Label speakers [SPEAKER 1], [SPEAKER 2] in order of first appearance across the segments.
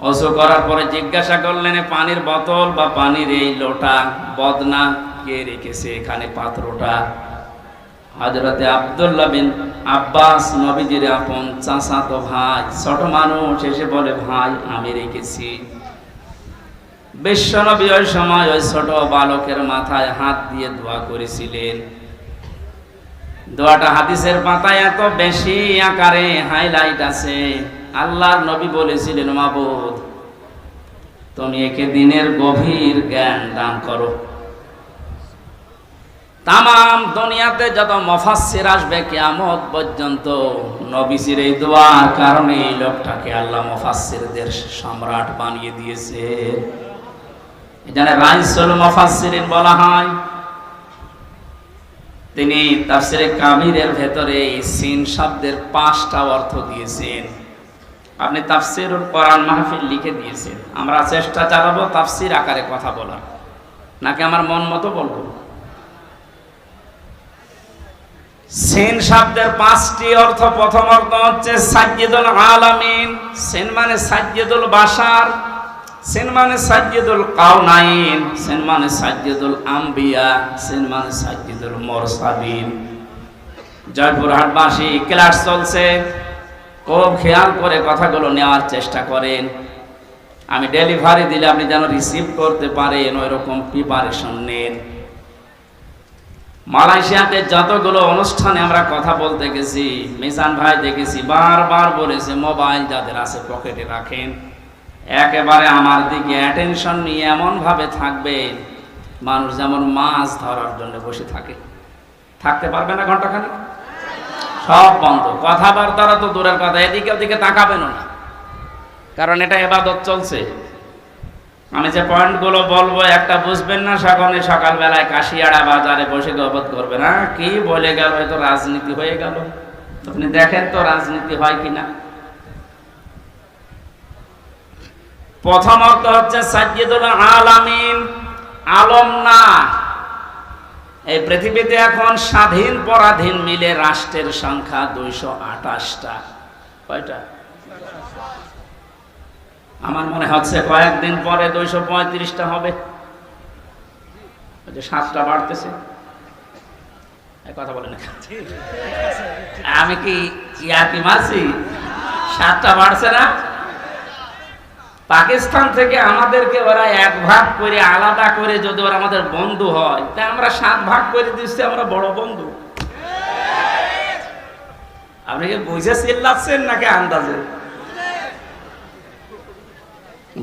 [SPEAKER 1] ওযু করার পরে জিজ্ঞাসা করলেন, পানির বোতল বা পানির এই লোটা বদনা কে রেখেছে এখানে পাত্রটা? হযরতে আব্দুল্লাহ বিন আব্বাস নবীজির আপন চাচাতো ভাই, ছোট মানুষ, এসে বলে, ভাই আমি রেখেছি। বিশ্বনবী ওই সময় ওই ছোট বালকের মাথায় হাত দিয়ে দোয়া করেছিলেন। দোয়াটা হাদিসের পাতায় এত বেশি আকারে হাইলাইট আছে। আল্লাহর নবী বলেছিলেন, মাবুদ তুমি একে দিনের গভীর জ্ঞান দান করো। তামাম দুনিয়াতে যত মুফাসসির আসবে কিয়ামত পর্যন্ত নবীজির এই দোয়ার কারণে এই লোকটাকে আল্লাহ মুফাসসিরদের সম্রাট বানিয়ে দিয়েছে। এখানে রাইসুল মুফাসসিরিন বলা হয়। তিনি তাফসিরে কাবিরের ভেতরে সিন শব্দের 5টা অর্থ দিয়েছেন। আপনি তাফসিরুল কোরআন মাহফিল লিখে দিয়েছেন। আমরা চেষ্টা চালাবো তাফসির আকারে কথা বলার, নাকি আমার মন মতো বলবো? সিন শব্দের 5টি অর্থ। প্রথম অর্থ হচ্ছে সাইয়্যিদুল আলামিন। সিন মানে সাইয়্যিদুল বাশার, সিন মানে সাইয়্যিদুল কাউনাইন, সিন মানে সাইয়্যিদুল আম্বিয়া, সিন মানে সাইয়্যিদুল মুরসালিন। জয়পুরহাটবাসী ক্লাস চলছে, খুব খেয়াল করে কথাগুলো নেওয়ার চেষ্টা করেন। আমি ডেলিভারি দিলে আপনি যেন রিসিভ করতে পারেন, ওই রকম প্রিপারেশন নেন। মালয়েশিয়াতে যতগুলো অনুষ্ঠানে আমরা কথা বলতে গেছি, মিজান ভাই দেখেছি বারবার বলেছে, মোবাইল যাদের আছে পকেটে রাখেন। একেবারে আমার দিকে অ্যাটেনশন নিয়ে এমন ভাবে থাকবে মানুষ যেমন মাছ ধরার জন্য বসে থাকে। থাকতে পারবে না ঘন্টাখানেক, সব বন্ধ, কথাবার্তারা তো দূরের কথা, এদিকে ওদিকে তাকাবেন না, কারণ এটা ইবাদত চলছে। আমি যে পয়েন্টগুলো বলবো একটা বুঝবেন না, সকালবেলায় কাশিয়াড়া বাজারে বসে গবত করবে না, কি বলে গেল, হয়তো রাজনীতি হয়ে গেল। আপনি দেখেন তো রাজনীতি হয় কিনা। প্রথম অর্থ হচ্ছে সাইয়্যিদুল আলামিন, আলম না। এই পৃথিবীতে এখন স্বাধীন পরাধীন মিলে রাষ্ট্রের সংখ্যা 228টা। কয়টা? আমার মনে হচ্ছে কয়েকদিন পরে 235টা হবে। 7টা বাড়তেছে। কথা বলেন, আমি কি ইয়াকি মারছি? 7টা বাড়ছে না? পাকিস্তান থেকে আমাদেরকে ওরা 1 ভাগ করে আলাদা করে যদি ওরা আমাদের বন্ধু হয়, তা আমরা 7 ভাগ করে দিচ্ছি, আমরা বড় বন্ধু। আপনি কি বুঝে চিল্লাচ্ছেন নাকি আন্দাজে?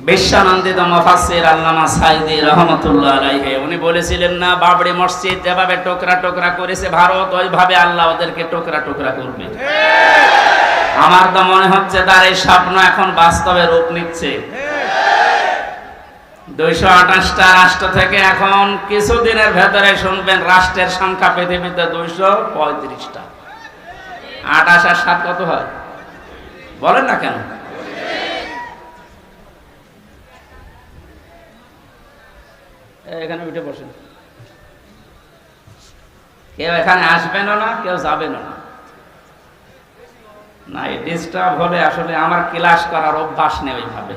[SPEAKER 1] বিশ্বনন্দিত মুফাসসির আল্লামা সাইদি রাহমাতুল্লাহ আলাইহি উনি বলেছিলেন না, বাবরি মসজিদ যেভাবে টুকরা টুকরা করেছে ভারত, ওইভাবে আল্লাহ ওদেরকে টুকরা টুকরা করবে। আমার তো মনে হচ্ছে তার এই স্বপ্ন এখন বাস্তবে রূপ নিচ্ছে। 228টা রাষ্ট্র থেকে এখন কিছুদিনের ভেতরে শুনবেন রাষ্ট্রের সংখ্যা পৃথিবীতে 235টা। 28 আর 7 কত হয় বলেন না কেন? এখানে উঠে বসেন, কেউ এখানে আসবেন না, কেউ যাবেন না। না, এই ডিস্টার্ব হলে আসলে আমার ক্লাস করার অভ্যাস নেই ওইভাবে।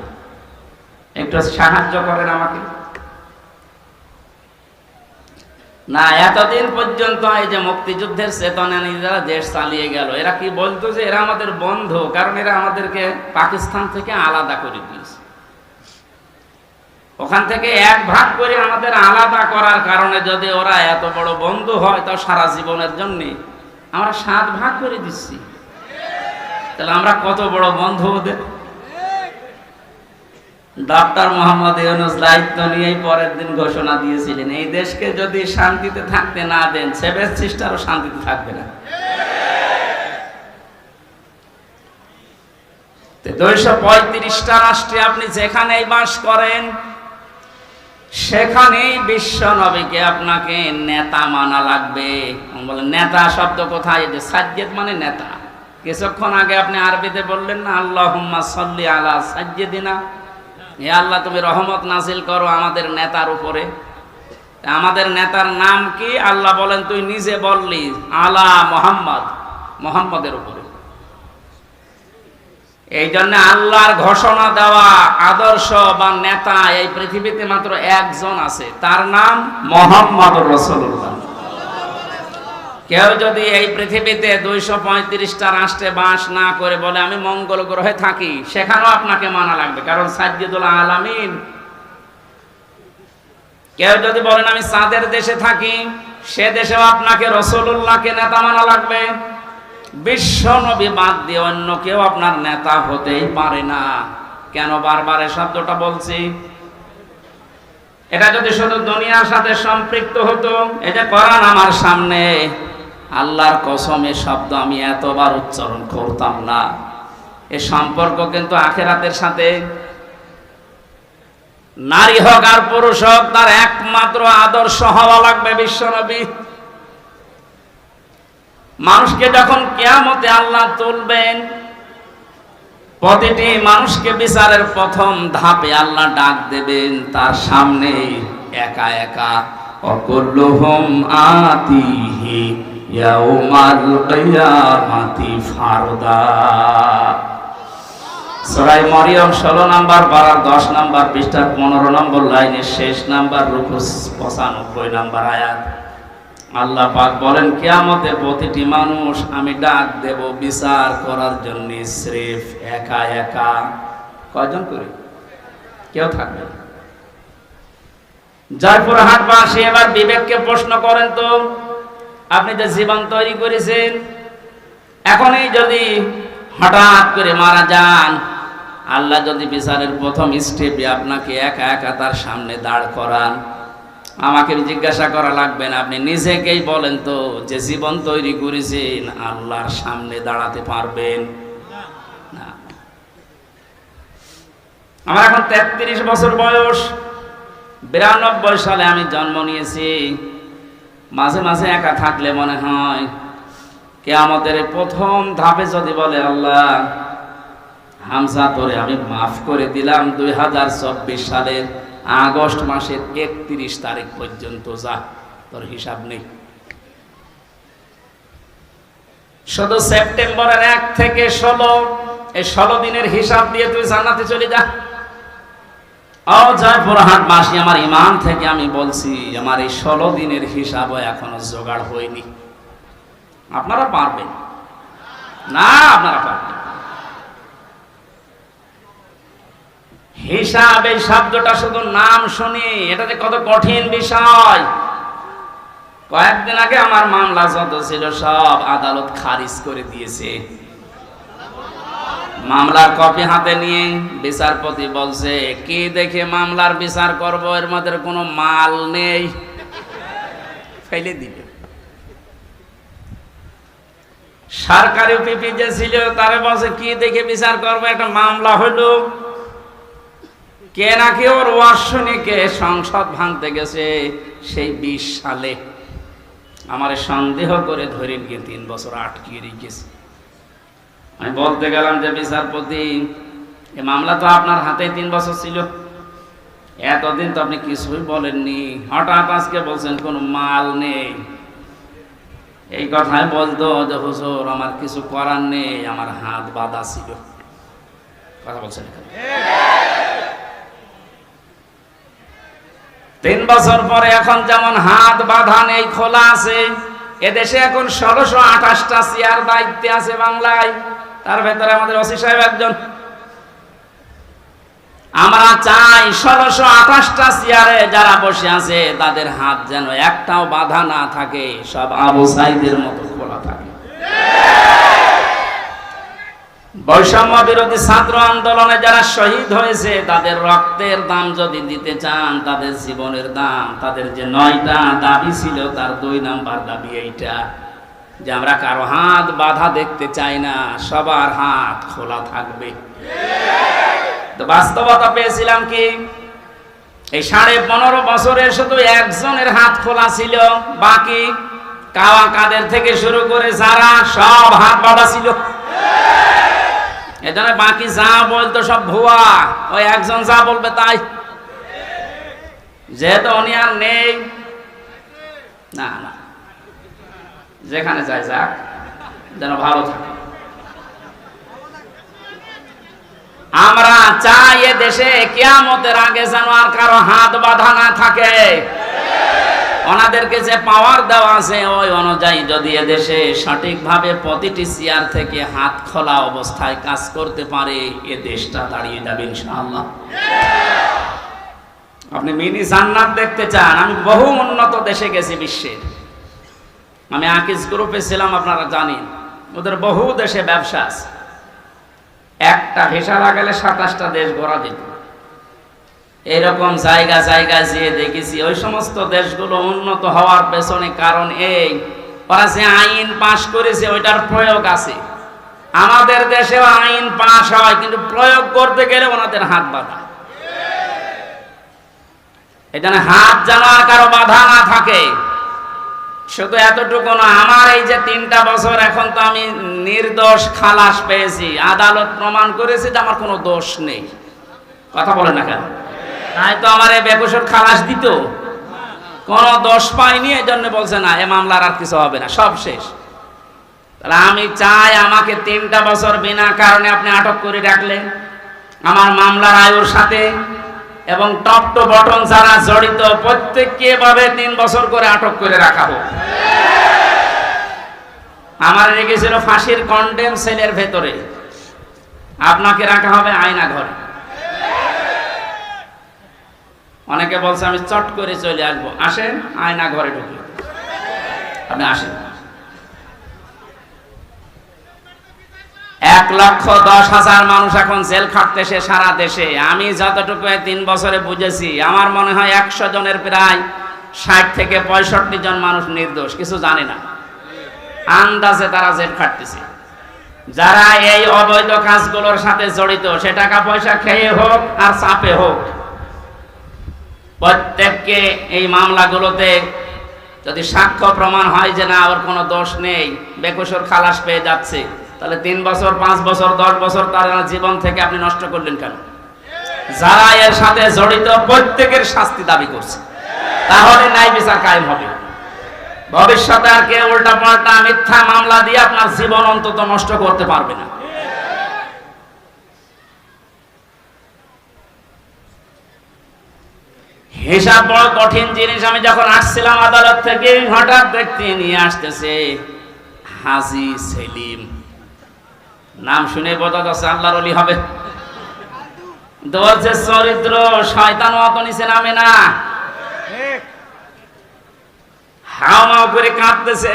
[SPEAKER 1] একটু সাহায্য করেন আমাকে। না, এতদিন পর্যন্ত এই যে মুক্তিযুদ্ধের চেতনা নিয়ে যারা দেশ চালিয়ে গেল, এরা কি বলতো যে এরা আমাদের বন্ধু, কারণ এরা আমাদেরকে পাকিস্তান থেকে আলাদা করে দিয়েছে। ওখান থেকে 1 ভাগ করে আমাদের আলাদা করার কারণে যদি ওরা এত বড় বন্ধু হয়, তাও সারা জীবনের জন্য আমরা 7 ভাগ করে দিচ্ছি। তাহলে আমরা কত বড় বন্ধু ওদের। ডক্টর মোহাম্মদ ইউনূস দায়িত্ব নিয়েই পরের দিন ঘোষণা দিয়েছিলেন, এই দেশকে যদি শান্তিতে থাকতে না দেন, 7 সিস্টারও শান্তিতে থাকবে না। 235টা রাষ্ট্রে আপনি যেখানেই বাস করেন, সেখানেই বিশ্ব নবীকে আপনাকে নেতা মানা লাগবে। বলেন নেতা শব্দ কোথায়? যে সাজ্জেদ মানে নেতা। কিছুক্ষণ আগে আপনি আরবিতে বললেন না, আল্লাহুম্মা সাল্লি আলা সাজ্জেদিনা, হে আল্লাহ তুমি রহমত নাজিল করো আমাদের নেতার উপরে। আমাদের নেতার নাম কি? আল্লাহ বলেন তুই নিজে বললি, আলা মুহাম্মদ, মুহাম্মদের উপরে। এই জন্য আল্লাহর ঘোষণা দেওয়া আদর্শ বা নেতা এই পৃথিবীতে মাত্র একজন আছে, তার নাম মুহাম্মদুর রাসূলুল্লাহ। কেউ যদি এই পৃথিবীতে 235টা রাষ্ট্রে বাস না করে বলে আমি মঙ্গল গ্রহে থাকি, সেখানেও আপনাকে মানা লাগবে, কারণ সাইয়্যিদুল আলামিন। কেউ যদি বলেন আমি চাঁদের দেশে থাকি, সে দেশেও আপনাকে রাসূলুল্লাহকে নেতা মানা লাগবে। বিশ্ব নবী বাদ দিয়ে অন্য কেউ আপনার নেতা হতেই পারে না। কেন বারবার এই শব্দটা বলছি? এটা যদি শুধু দুনিয়ার সাথে সম্পৃক্ত হতো, এই যে কোরআন আমার সামনে, আল্লাহর কসমের শব্দ আমি এতবার উচ্চারণ করতাম না। এই সম্পর্ক কিন্তু আখিরাতের সাথে। নারী হোক আর পুরুষ হোক, তার একমাত্র আদর্শ হওয়া লাগবে বিশ্বনবী। মানুষকে যখন কিয়ামতে আল্লাহ তুলবেন, প্রতিটি মানুষকে বিচারের প্রথম ধাপে আল্লাহ ডাক দেবেন তার সামনে একা একা, অকুল্লুহুম আতিহি ইয়াউমাল কিয়ামাতি ফারদা। সূরা মরিয়ম 16 নম্বর পারা 10 নম্বর পৃষ্ঠার 15 নম্বর লাইনের শেষ নাম্বার রুকু 95 নম্বর আয়াত। আল্লাহ পাক বলেন কিয়ামতে প্রতিটি মানুষ আমি ডাক দেব বিচার করার জন্য, স্রেফ একা একা। কয়জন করে? কেউ থাকবে না। জয়পুরহাটবাসী এবার বিবেককে প্রশ্ন করেন তো, আপনি যে জীবন তৈরি করেছেন, এখনই যদি হঠাৎ করে মারা যান, আল্লাহ যদি বিচারের প্রথম স্টেপে আপনাকে একা একা তার সামনে দাঁড় করান, আমাকে জিজ্ঞাসা করা লাগবে না, আপনি নিজেকেই বলেন তো যে জীবন তৈরি করেছেন আল্লাহর সামনে দাঁড়াতে পারবেন না? আমার এখন 33 বছর বয়স। 92 সালে আমি জন্ম নিয়েছি। মাঝে মাঝে একা থাকলে মনে হয় কিয়ামতের প্রথম ধাপে যদি বলে আল্লাহ হামজা তোরে আমি মাফ করে দিলাম 2024 সালের আগস্ট মাসের 31 তারিখ পর্যন্ত, যা তোর হিসাব নেই। শুধু সেপ্টেম্বরের 1 থেকে 16, এই 16 দিনের হিসাব দিয়ে তুই জান্নাতে চলে যা। জয়পুরহাটবাসী, আমার ইমান থেকে আমি বলছি, আমার এই 16 দিনের হিসাবও এখনো জোগাড় হয়নি। আপনারা পারবেন না? আপনারা পারবেন। হিসাব এই শব্দটা শুধু নাম শুনি, এটা যে কত কঠিন বিষয়। কয়েকদিন আগে আমার মামলা যত ছিল সব আদালত খারিজ করে দিয়েছে। মামলার কপি হাতে নিয়ে বিচারপতি বলছে কি দেখে মামলার বিচার করব, এর মধ্যে কোনো মাল নেই, ফেলে দিবে। সরকারি পিপি যে ছিল তারে বলছে কি দেখে বিচার করবো, একটা মামলা হলো কে নাকি ওর ওয়ার্ষণিকে সংসদ ভাঙতে গেছে সেই 20 সালে। আমার সন্দেহ করে ধরে গিয়ে 3 বছর আটকিয়ে রেখেছে। আমি বলতে গেলাম যে বিচারপতি, এই মামলা তো আপনার হাতে 3 বছর ছিল, এতদিন তো আপনি কিছুই বলেননি, হঠাৎ আজকে বলছেন কোনো মাল নেই। এই কথাই বলতো যে হুজুর আমার কিছু করার নেই, আমার হাত বাঁধা ছিল। কথা বলছেন এখানে। 3 বছর পরে এখন যেমন হাত বাঁধা নেই, খোলা আছে। এদেশে এখন 1628টা চেয়ার দায়িত্বে আছে বাংলায়, তার ভেতরে আমাদের ওসি সাহেব একজন। আমরা চাই 1628টা চেয়ারে যারা বসে আছে তাদের হাত যেন একটাও বাধা না থাকে, সব আবু সাইদের মতো খোলা থাকে। বৈষম্য বিরোধী ছাত্র আন্দোলনে যারা শহীদ হয়েছে তাদের রক্তের দাম যদি দিতে চান, তাদের জীবনের দাম, তাদের যে 9টা দাবি ছিল তার 2 নাম্বার দাবি এইটা যে আমরা কারো হাত বাধা দেখতে চাই না, সবার হাত খোলা থাকবে। তো বাস্তবতা পেয়েছিলাম কি, এই 15.5 বছরে শুধু একজনের হাত খোলা ছিল, বাকি কাওয়া কাদের থেকে শুরু করে যারা সব হাত বাঁধা ছিল। এজন্য বাকি যা বলতো সব ভুয়া, ওই একজন যা বলবে তাই। যেহেতু উনি আর নেই, না না, যেখানে যায় যাক, যেন ভালো থাকে। আমরা চাই এ দেশে কিয়ামতের আগে যেন আর কারো হাত বাঁধা না থাকে। ওনাদেরকে যে পাওয়ার দেওয়া আছে ওই অনুযায়ী যদি এদেশে সঠিকভাবে প্রতিটি চেয়ার থেকে হাত খোলা অবস্থায় কাজ করতে পারে, এ দেশটা দাঁড়িয়ে যাবে ইনশাআল্লাহ। আপনি মিনি জান্নাত দেখতে চান? আমি বহু উন্নত দেশে গেছি বিশ্বের। আমি আকিজ গ্রুপে ছিলাম, আপনারা জানেন ওদের বহু দেশে ব্যবসা আছে। একটা ভিসা লাগালে 27টা দেশ ঘোরা যেত। এরকম জায়গা যেয়ে দেখেছি ওই সমস্ত দেশগুলো উন্নত হওয়ার পেছনে কারণ এই, ওরা যে আইন পাশ করেছে ওইটার প্রয়োগ আছে। আমাদের দেশেও আইন পাশ হয় কিন্তু প্রয়োগ করতে গেলে ওনাদের হাত বাঁধা। এখানে হাত যেন আর কারো বাধা না থাকে। শুধু এতটুকু না, আমার এই যে 3টা বছর এখন তো আমি নির্দোষ খালাস পেয়েছি, আদালত প্রমাণ করেছে যে আমার কোনো দোষ নেই। কথা বলে না কেন? তাই তো আমার এই বেকসুর খালাস দিত, কোনো দোষ পাইনি, এই জন্য বলছে না এ মামলার আর কিছু হবে না, সব শেষ। তাহলে আমি চাই আমাকে 3টা বছর বিনা কারণে আপনি আটক করে রাখলেন আমার মামলার আয়ুর সাথে, এবং টপ টু বটন যারা জড়িত প্রত্যেককে এভাবে 3 বছর করে আটক করে রাখা হোক। আমার রেখেছিল ফাঁসির কন্ডেম সেলের ভেতরে, আপনাকে রাখা হবে আয়না ঘরে। অনেকে বলছে আমি চট করে চলে আসবো, আসেন আয়না ঘরে ঢুকে, আপনি আসেন। 1,10,000 মানুষ এখন জেল খাটতেছে সারা দেশে। আমি যতটুকু 3 বছরে বুঝেছি, আমার মনে হয় 100 জনের প্রায় 60 থেকে 65 জন মানুষ নির্দোষ, কিছু জানে না, আন্দাজে তারা জেল খাটতেছে। যারা এই অবৈধ কাজগুলোর সাথে জড়িত, সে টাকা পয়সা খেয়ে হোক আর চাপে হোক, প্রত্যেককে এই মামলাগুলোতে যদি সাক্ষ্য প্রমাণ হয় যে না ওর কোনো দোষ নেই, বেকসুর খালাস পেয়ে যাচ্ছে, তাহলে 3 বছর 5 বছর 10 বছর তার জীবন থেকে আপনি নষ্ট করলেন কেন? যারা এর সাথে জড়িত প্রত্যেকের শাস্তি দাবি করছে, তাহলে ন্যায় বিচার কায়েম হবে। ভবিষ্যতে আর কেউ উল্টা পাল্টা মিথ্যা মামলা দিয়ে আপনার জীবন অন্তত নষ্ট করতে পারবে না। হিসাব বড় কঠিন জিনিস। আমি যখন আসছিলাম আদালত থেকে, হঠাৎ ব্যক্তি নিয়ে আসতেছে হাজী সেলিম, নাম শুনে বোঝা যাচ্ছে আল্লাহর ওলি হবে। বলছে চরিত্র শয়তান অত নিচে নামে না, হাওমাও করে কাঁদতেছে।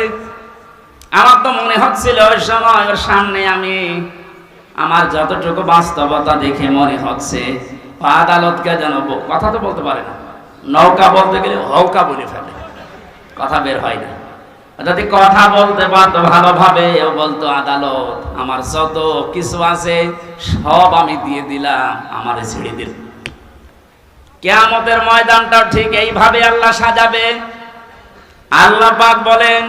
[SPEAKER 1] আমার তো মনে হচ্ছিল ওই সময় ওর সামনে আমি, আমার যতটুকু বাস্তবতা দেখে মনে হচ্ছে আদালতকে যেন, কথা তো বলতে পারে না, নৌকা বলতে গেলে হৌকা বলে ফেলে, কথা বের হয় না। যদি কথা বলতে পারতো ভালোভাবে, ও বলতো আদালত আমার যত কিছু আছে সব আমি দিয়ে দিলাম, আমারে ছেড়ে দিল। কিয়ামতের ময়দানটাও ঠিক এইভাবে আল্লাহ সাজাবে। আল্লাহ পাক বলেন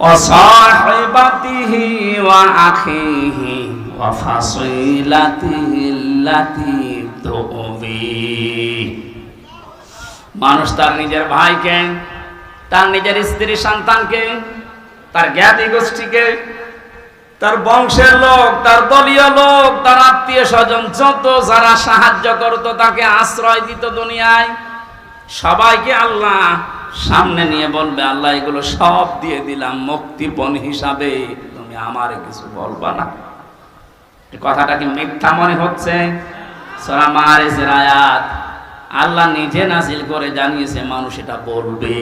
[SPEAKER 1] ওয়াসাহিবাতিহি ওয়া আখিহি ওয়া ফাসিলাতিহি আল্লাতী তুবি। মানুষ তার নিজের ভাইকে, তার নিজের স্ত্রী সন্তানকে, তার জ্ঞাতি গোষ্ঠীকে, তার বংশের লোক, তার দলীয় লোক, তার আত্মীয় স্বজন, যত যারা সাহায্য করত, তাকে আশ্রয় দিত দুনিয়ায়, সবাইকে আল্লাহ সামনে নিয়ে বলবে আল্লাহ এগুলো সব দিয়ে দিলাম মুক্তিপণ হিসাবে, তুমি আমারে কিছু বলবা না। কথাটা কি মিথ্যা মনে হচ্ছে? সূরা মাআরিজের আয়াত, আল্লাহ নিজে নাজিল করে জানিয়েছে মানুষ এটা বলবে।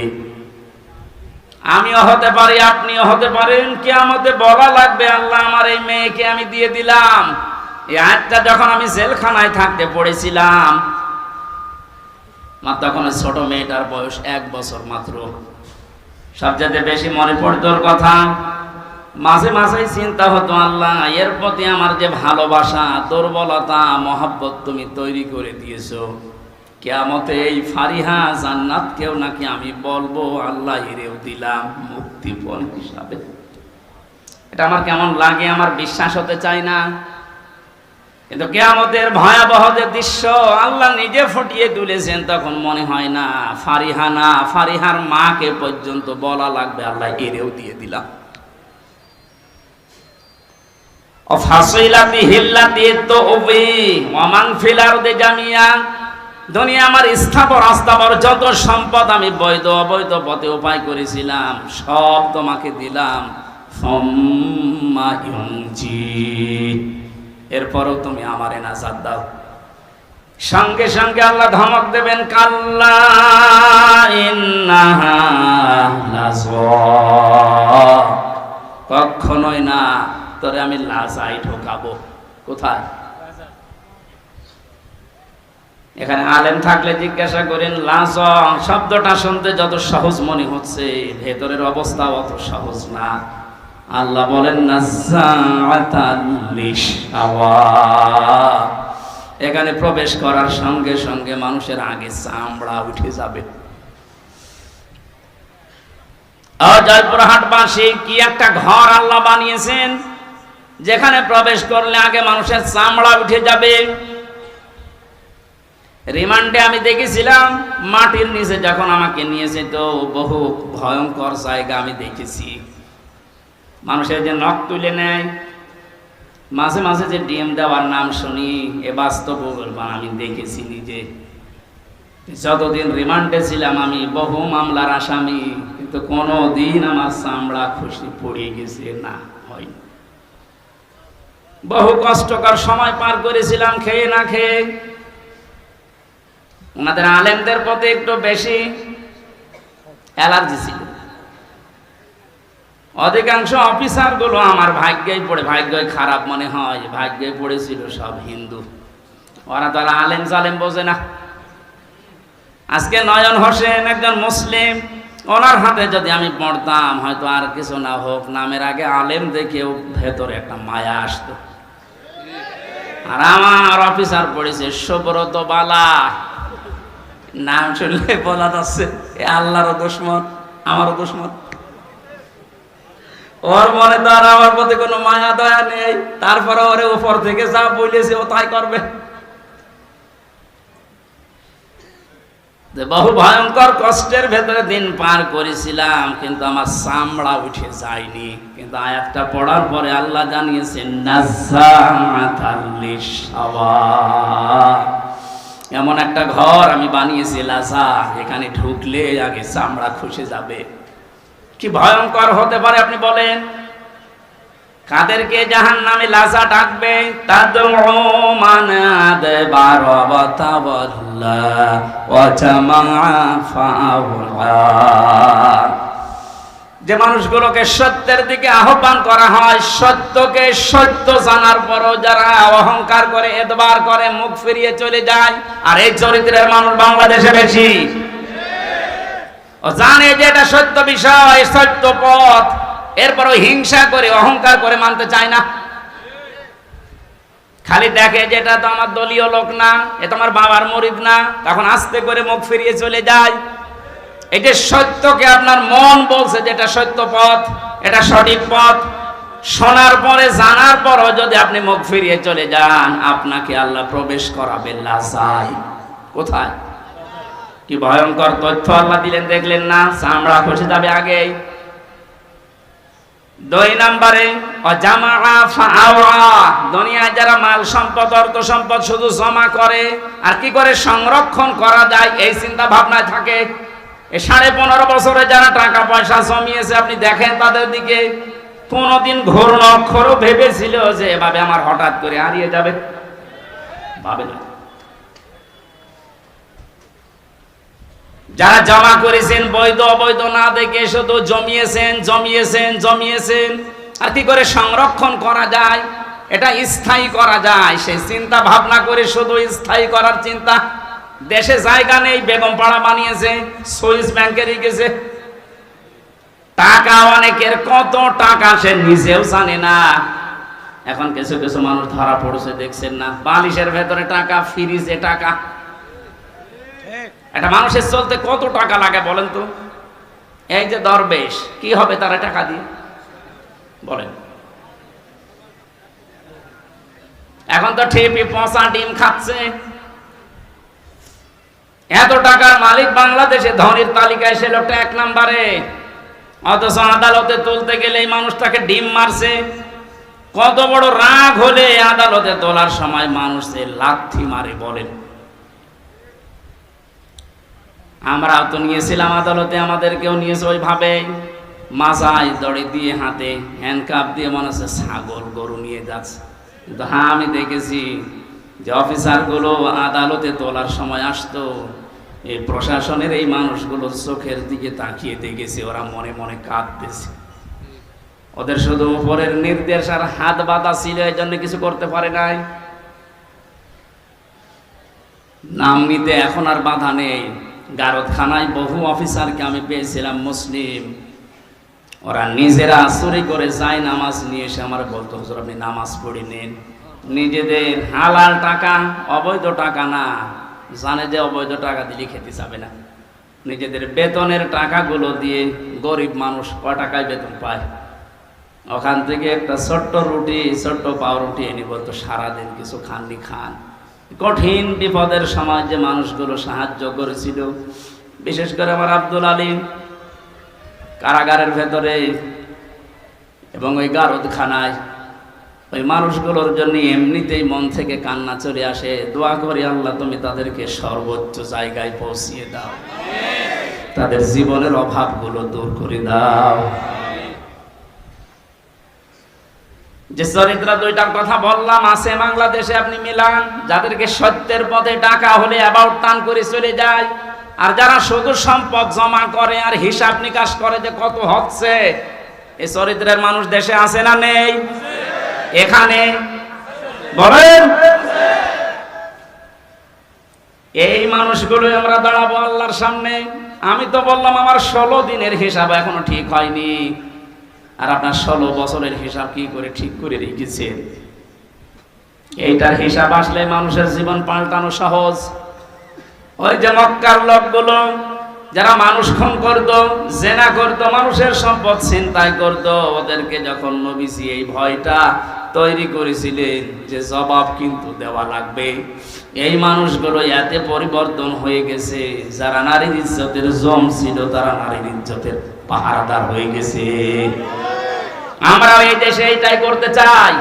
[SPEAKER 1] আমিও হতে পারি, আপনিও হতে পারেন, কিয়ামতে বলা লাগবে আল্লাহ আমার এই মেয়েকে আমি দিয়ে দিলাম। এই আয়াতটা যখন আমি জেলখানায় থাকতে পড়েছিলাম, তখন ছোট মেয়েটার বয়স 1 বছর মাত্র। সবচেয়ে বেশি মনে পড়ত ওর কথা। মাঝে মাঝে চিন্তা হতো আল্লাহ এর প্রতি আমার যে ভালোবাসা, দুর্বলতা, মহব্বত তুমি তৈরি করে দিয়েছো, কিয়ামতে এই ফারিহা জান্নাতকেও নাকি আমি বলবো আল্লাহ এরেও দিলাম মুক্তিপণ হিসাবে। এটা আমার কেমন লাগে, আমার বিশ্বাস হতে চায় না। কিন্তু কিয়ামতের ভয়াবহ যে দৃশ্য আল্লাহ নিজে ফুটিয়ে তুলেছেন, তখন মনে হয় না ফারিহা না, ফারিহার মাকে পর্যন্ত বলা লাগবে আল্লাহ এরেও দিয়ে দিলাম। ফাসিলাতিহি আল্লাতী তুবি ওয়া মান ফিল আরদি জামিয়া, দুনিয়া আমার স্থাবর অস্থাবর যত সম্পদ আমি বৈধ অবৈধ পথে উপায় করেছিলাম সব তোমাকে দিলাম। সুম্মা ইউনজি, এরপরও তুমি আমারে নাজাত দাও। সঙ্গে সঙ্গে আল্লাহ ধমক দেবেন, কাল্লা ইন্নাহা লাযা, কখনোই না, তোরে আমি লাজাই ঢোকাবো। কোথায়? এখানে আলেম থাকলে জিজ্ঞাসা করেন, লাজা শব্দটা শুনতে যত সহজ মনে হচ্ছে, ভেতরের অবস্থা অত সহজ না। আল্লাহ বলেন নাযাআতাল লিশাওয়া, এখানে প্রবেশ করার সঙ্গে সঙ্গে মানুষের আগে চামড়া উঠে যাবে। জয়পুরহাটবাসী কি একটা ঘর আল্লাহ বানিয়েছেন, যেখানে প্রবেশ করলে আগে মানুষের চামড়া উঠে যাবে। রিমান্ডে আমি দেখেছিলাম, মাটির নিচে যখন আমাকে নিয়েছে তো বহু ভয়ঙ্কর জায়গা আমি দেখেছি। মানুষের যে নখ তুলে নেয়, মাঝে মাঝে যে ডিএম দেওয়ার নাম শুনি, এ বাস্তব আমি দেখেছি নিজে। যতদিন রিমান্ডে ছিলাম আমি বহু মামলার আসামি, কিন্তু কোনো দিন আমার চামড়া খুশি পড়ে গেছে না, হয়নি। বহু কষ্টকর সময় পার করেছিলাম খেয়ে না খেয়ে। ওনাদের আলেমদের প্রতি একটু বেশি অ্যালার্জি ছিল। অধিকাংশ অফিসার গুলো আমার ভাগ্যেই পড়ে, ভাগ্যই খারাপ মনে হয়, ভাগ্যে পড়েছিল সব হিন্দু। ওরা তো আর আলেম জালেম বোঝে না। আজকে নয়ন হোসেন একজন মুসলিম, ওনার হাতে যদি আমি পড়তাম হয়তো আর কিছু না হোক, নামের আগে আলেম দেখেও ভেতরে একটা মায়া আসতো। আর আমার অফিসার পড়েছে সুব্রত বালা, নাম শুনলে বলা যাচ্ছে এ আল্লাহরও দুশমন, আমারও দুশমন। ওর মনে তো আর আমার প্রতি কোনো মায়া দয়া নেই, তারপরে ওরে উপর থেকে যা বলেছে ও তাই করবে। বহু ভয়ঙ্কর কষ্টের ভেতরে দিন পার করেছিলাম, কিন্তু আমার চামড়া উঠে যায়নি। কিন্তু আয়াতটা পড়ার পরে আল্লাহ জানিয়েছেন নাযাআতাল লিশাওয়া, এমন একটা ঘর আমি বানিয়েছি লাজা, এখানে ঢুকলে আগে চামড়া খসে যাবে। কি ভয়ঙ্কর হতে পারে আপনি বলেন? কাদেরকে জাহান্নামে লাজা ডাকবে? তাদউ মান আদবার ওয়া তাওয়াল্লা ওয়া জামাআ ফাআওয়া, যে মানুষগুলোকে সত্যের দিকে আহ্বান করা হয়, সত্যকে সত্য জানার পরও যারা অহংকার করে, এতবার করে, মুখ ফিরিয়ে চলে যায়। আর এই চরিত্রের মানুষ বাংলাদেশে বেশি। ও জানে যে এটা সত্য বিষয়, সত্য পথ, এরপরও হিংসা করে, অহংকার করে মানতে চায় না। খালি দেখে যে এটা তো আমার দলীয় লোক না, এ তো আমার বাবার মুরিদ না, তখন আস্তে করে মুখ ফিরিয়ে চলে যায়। এই যে সত্যকে আপনার মন বলছে যে এটা সত্য পথ, এটা সঠিক পথ, শোনার পরে জানার পরও যদি আপনি মুখ ফিরিয়ে চলে যান, আপনাকে আল্লাহ প্রবেশ করাবে লাজায়। কোথায়? কি ভয়ঙ্কর তথ্য আল্লাহ দিলেন, দেখলেন না? চামড়া খসে যাবে আগেই। 2 নম্বরে জামাআ ফাআওয়া, দুনিয়ায় যারা মাল সম্পদ, অর্থ সম্পদ শুধু জমা করে আর কি করে সংরক্ষণ করা যায় এই চিন্তা ভাবনায় থাকে। এই 15.5 বছরে যারা টাকা পয়সা জমিয়েছে, আপনি দেখেন তাদের দিকে, কোনদিন ঘোর অক্ষরও ভেবেছিল যে এভাবে আমার হঠাৎ করে হারিয়ে যাবে? ভাবে না। যারা জমা করেছেন বৈধ অবৈধ না দেখে শুধু জমিয়েছেন জমিয়েছেন জমিয়েছেন, আর কি করে সংরক্ষণ করা যায়, এটা স্থায়ী করা যায় সেই চিন্তা ভাবনা করে শুধু স্থায়ী করার চিন্তা। দেশে জায়গা নেই, বেগম পাড়া বানিয়েছে, সুইস ব্যাংকে রেখেছে টাকা। অনেকের কত টাকা সে নিজেও জানে না। এখন কিছু কিছু মানুষ ধরা পড়ছে, দেখছেন না? বালিশের ভেতরে টাকা, ফ্রিজে টাকা। একটা মানুষের চলতে কত টাকা লাগে বলেন তো? এই যে দরবেশ, কি হবে তারা টাকা দিয়ে বলেন? এখন তো ঠিপি পচা ডিম খাচ্ছে। এত টাকার মালিক বাংলাদেশে, ধনীর তালিকায় সে লোকটা 1 নম্বরে, অথচ আদালতে তুলতে গেলে এই মানুষটাকে ডিম মারছে। কত বড় রাগ হলে আদালতে তোলার সময় মানুষের লাথি মারে বলেন। আমরাও তো নিয়েছিলাম আদালতে, আমাদেরকেও নিয়েছে ওইভাবে, মাজায় দড়ি দিয়ে হাতে হ্যান্ডকাপ দিয়ে মনে হচ্ছে ছাগল গরু নিয়ে যাচ্ছে। কিন্তু হ্যাঁ, আমি দেখেছি যে অফিসারগুলো আদালতে তোলার সময় আসতো, এই প্রশাসনের এই মানুষগুলো চোখের দিকে তাকিয়ে দেখেছি, ওরা মনে মনে কাঁদতেছে। ওদের শুধু উপরের নির্দেশ আর হাত বাঁধা ছিল, এই জন্য কিছু করতে পারে নাই। নাম নিতে এখন আর বাধা নেই। গারদখানায় বহু অফিসারকে আমি পেয়েছিলাম মুসলিম, ওরা নিজেরা চুরি করে যায় নামাজ নিয়ে এসে আমার বলতো, হুজুর আপনি নামাজ পড়ে নেন। নিজেদের হালাল টাকা, অবৈধ টাকা না, জানে যে অবৈধ টাকা দিলে খেতে যাবে না, নিজেদের বেতনের টাকাগুলো দিয়ে গরিব মানুষ কয় টাকায় বেতন পায়, ওখান থেকে একটা ছোট্ট রুটি, ছোট্ট পাউরুটি এনে বলতো সারাদিন কিছু খাননি খান। কঠিন বিপদের সময় যে মানুষগুলো সাহায্য করেছিল, বিশেষ করে আমার আব্দুল আলী কারাগারের ভেতরে এবং ওই গারদখানায়, ওই মানুষগুলোর জন্য এমনিতেই মন থেকে কান্না চলে আসে। দোয়া করি আল্লাহ তুমি তাদেরকে সর্বোচ্চ জায়গায় পৌঁছিয়ে দাও, তাদের জীবনের অভাবগুলো দূর করে দাও। যে চরিত্র দুইটার কথা বললাম আছে বাংলাদেশে, আপনি মিলান, যাদেরকে সত্যের পথে টাকা হলে অ্যাবাউট টান করে চলে যায়, আর যারা শুধু সম্পদ জমা করে আর হিসাব নিকাশ করে যে কত হচ্ছে, এই চরিত্রের মানুষ দেশে আছে না নেই? এখানে বলেন, এই মানুষগুলো আমরা দাঁড়াবো আল্লাহর সামনে। আমি তো বললাম আমার 16 দিনের হিসাব এখনো ঠিক হয়নি, আর আপনার 16 বছরের হিসাব কি করে ঠিক করে রেখেছেন? এইটার হিসাব আসলে মানুষের জীবন পাল্টানো সহজ। ওই যে মক্কার লোকগুলো যারা মানুষ খুন করতো, জেনা করতো, মানুষের সম্পদ ছিনতাই করতো, ওদেরকে যখন নবীজি এই ভয়টা তৈরি করেছিলেন যে জবাব কিন্তু দেওয়া লাগবে, এই মানুষগুলো এতে পরিবর্তন হয়ে গেছে, যারা নারীর ইজ্জতের জম ছিল তারা নারীর ইজ্জতের পাহারাদার হয়ে গেছে। আমরা এই দেশে এইটাই করতে চাই,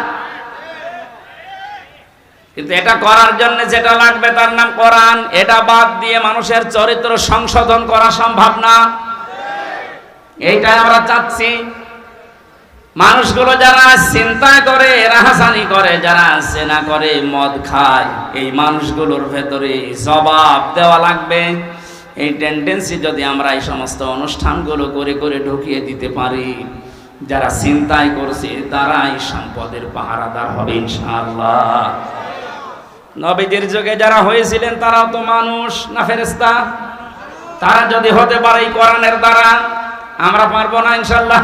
[SPEAKER 1] কিন্তু এটা করার জন্য যেটা লাগবে তার নাম কোরআন। এটা বাদ দিয়ে মানুষের চরিত্র সংশোধন করা সম্ভব না, এইটাই আমরা চাচ্ছি। মানুষগুলো যারা চিন্তা করে, রাহাজানি করে, যারা জেনা করে, মদ খায়, এই মানুষগুলোর ভেতরে জবাব দেওয়া লাগবে। এই টেন্ডেন্সি যদি আমরা এই সমস্ত অনুষ্ঠানগুলো করে করে ঢুকিয়ে দিতে পারি, যারা চিন্তাই করছে তারাই সম্পদের পাহারাদার হবে ইনশাআল্লাহ। নবীদের যুগে যারা হয়েছিলেন তারাও তো মানুষ না ফেরেশতা? তারা যদি হতে পারে এই কোরআনের দ্বারা, আমরা পারবো না ইনশাআল্লাহ?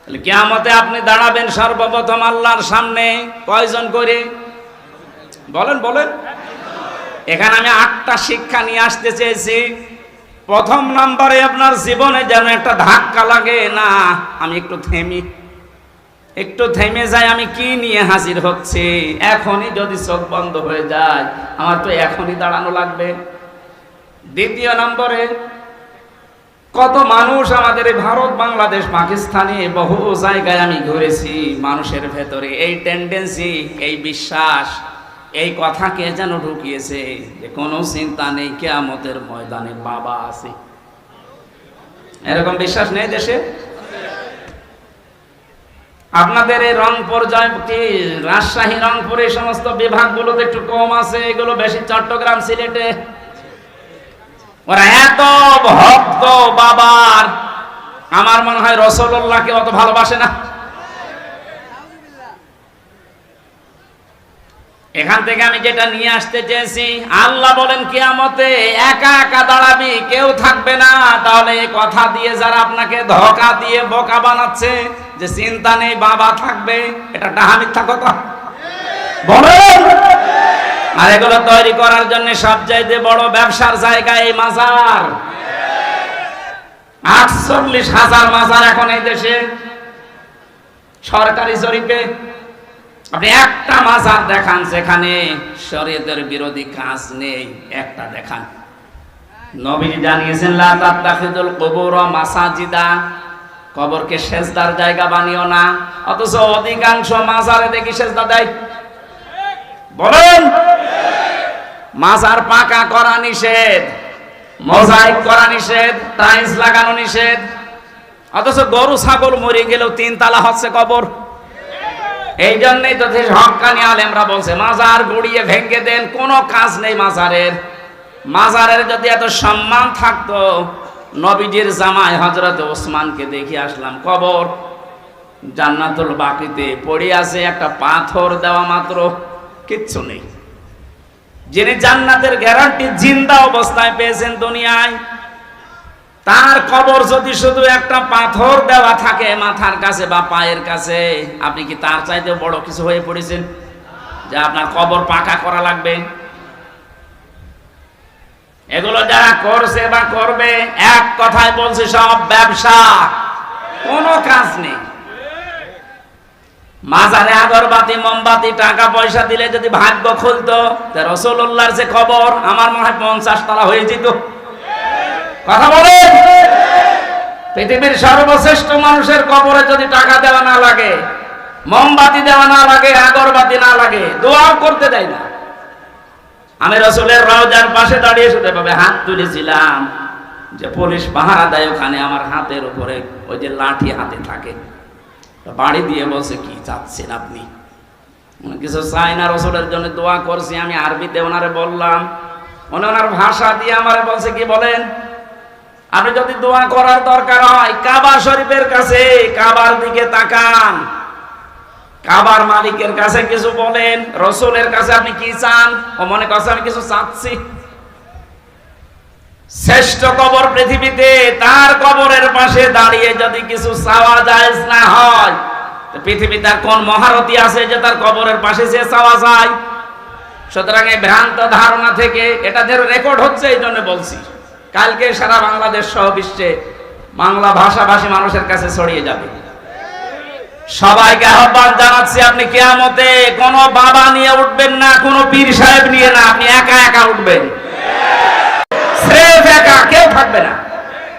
[SPEAKER 1] তাহলে কিয়ামতে আপনি দাঁড়াবেন সর্বপ্রথম আল্লাহর সামনে কয়জন করে বলেন বলেন? এখানে আমি 8টা শিক্ষা নিয়ে আসতে চেয়েছি। প্রথম নম্বরে আপনার জীবনে যেন একটা ধাক্কা লাগে, না আমি একটু থেমে যাই, আমি কি নিয়ে হাজির হচ্ছে। এখনই যদি চোখ বন্ধ হয়ে যায়, আমার তো এখনই দাঁড়ানো লাগবে। দ্বিতীয় নম্বরে, কত মানুষ আমাদের এই ভারত, বাংলাদেশ, পাকিস্তানে বহু জায়গায় আমি ঘুরেছি, মানুষের ভেতরে এই টেন্ডেন্সি, এই বিশ্বাস, এই কথাকে যেন ঢুকিয়েছে যে কোনো চিন্তা নেই, কিয়ামতের ময়দানে বাবা আছে। এরকম বিশ্বাস নেই দেশে? আপনাদের এই রংপুর, রাজশাহী, রংপুর এই সমস্ত বিভাগগুলোতে একটু কম আছে, এগুলো বেশি চট্টগ্রাম, সিলেটে। ওরা এত ভক্ত বাবার, আমার মনে হয় রাসূলুল্লাহকে অত ভালোবাসে না। এখান থেকে আমি যেটা নিয়ে আসতে চেয়েছি, আল্লাহ বলেন কিয়ামতে একা একা দাঁড়াবি, কেউ থাকবে না। তাহলে এই কথা দিয়ে যারা আপনাকে ধোঁকা দিয়ে বোকা বানাচ্ছে যে চিন্তা নেই বাবা থাকবে, এটা ডাহা মিথ্যা কথা বলেন। আর এগুলো তৈরি করার জন্য সবচাইতে বড় ব্যবসার জায়গা এই মাজার। 48,000 মাজার এখন এই দেশে সরকারি জরিপে। আপনি একটা মাজার দেখান যেখানে শরীয়তের বিরোধী কাজ নেই, একটা দেখান। নবীজি জানিয়েছেন লা তাত্তাখিযুল কুবুর মাসাজিদা, কবরকে সেজদার জায়গা বানিও না, অথচ অধিকাংশ মাজারে দেখি সেজদা দেয়। বলেন, মাজার পাকা করা নিষেধ, মোজাইক করা নিষেধ, টাইলস লাগানো নিষেধ, অথচ গরু ছাগল মরে গেলেও 3 তালা হচ্ছে কবর। এই জন্যই তো হক্কানি আলেমরা বলছে মাজার গুড়িয়ে ভেঙে দেন, কোনো কাজ নেই মাজারের। মাজারের যদি এত সম্মান থাকতো, নবীজির জামাই হযরত ওসমানকে দেখে আসলাম, কবর জান্নাতুল বাকিতে পড়ে আছে, একটা পাথর দেওয়া মাত্র, কিচ্ছু নেই। যিনি জান্নাতের গ্যারান্টি জিন্দা অবস্থায় পেয়েছেন দুনিয়ায়, তার কবর যদি শুধু একটা পাথর দেওয়া থাকে মাথার কাছে বা পায়ের কাছে, আপনি কি তার চাইতে বড় কিছু হয়ে পড়েছেন যে আপনার কবর পাকা করা লাগবে? এগুলো যারা করছে বা করবে, এক কথায় বলছে সব ব্যবসা, কোনো কাজ নেই। মাজারে আগরবাতি মোমবাতি টাকা পয়সা দিলে যদি ভাগ্য খুলতো, রাসূলুল্লাহর যে কবর আমার মনে হয় 50 তলা হয়ে যেত। কথা বলেন, পৃথিবীর সর্বশ্রেষ্ঠ মানুষের কবরে যদি টাকা দেওয়া না লাগে, মোমবাতি দেওয়া না লাগে, আগরবাতি না লাগে, দোয়াও করতে দেয় না। আমি রাসূলের রওজার পাশে দাঁড়িয়ে শুধু ভাবে হাত তুলেছিলাম যে পুলিশ পাহারা দেয় ওখানে, আমার হাতের উপরে ওই যে লাঠি হাতে থাকে, বাড়ি দিয়ে বলছে কি চাচ্ছেন আপনি? কিছু চাই না, রাসূলের জন্য দোয়া করছি। আমি আরবিতে ওনারে বললাম, ওনার ভাষা দিয়ে আমারে বলছে কি বলেন, আপনি যদি দোয়া করার দরকার হয় কাবা শরীফের কাছে, কাবার দিকে তাকান, কাবার মালিকের কাছে কিছু বলেন, রাসূলের কাছে আপনি কি চান? ও মনে করছে আমি কিছু চাচ্ছি। শ্রেষ্ঠ কবর পৃথিবীতে, তার কবরের পাশে দাঁড়িয়ে যদি কিছু চাওয়া জায়েজ না হয়, পৃথিবীতে আর কোন মহারথী আছে যে তার কবরের পাশে যে চাওয়া যায়? সুতরাং এই ভ্রান্ত ধারণা থেকে, এটা যে রেকর্ড হচ্ছে এই জন্য বলছি, কালকে সারা বাংলাদেশ সহ বিশ্বে বাংলা ভাষাভাষী মানুষের কাছে ছড়িয়ে যাবে। সবাইকে আহ্বান জানাচ্ছি, আপনি কিয়ামতে কোনো বাবা নিয়ে উঠবেন না, কোনো পীর সাহেব নিয়ে না, আপনি একা একা উঠবেন, স্রেফ একা, কেউ থাকবে না।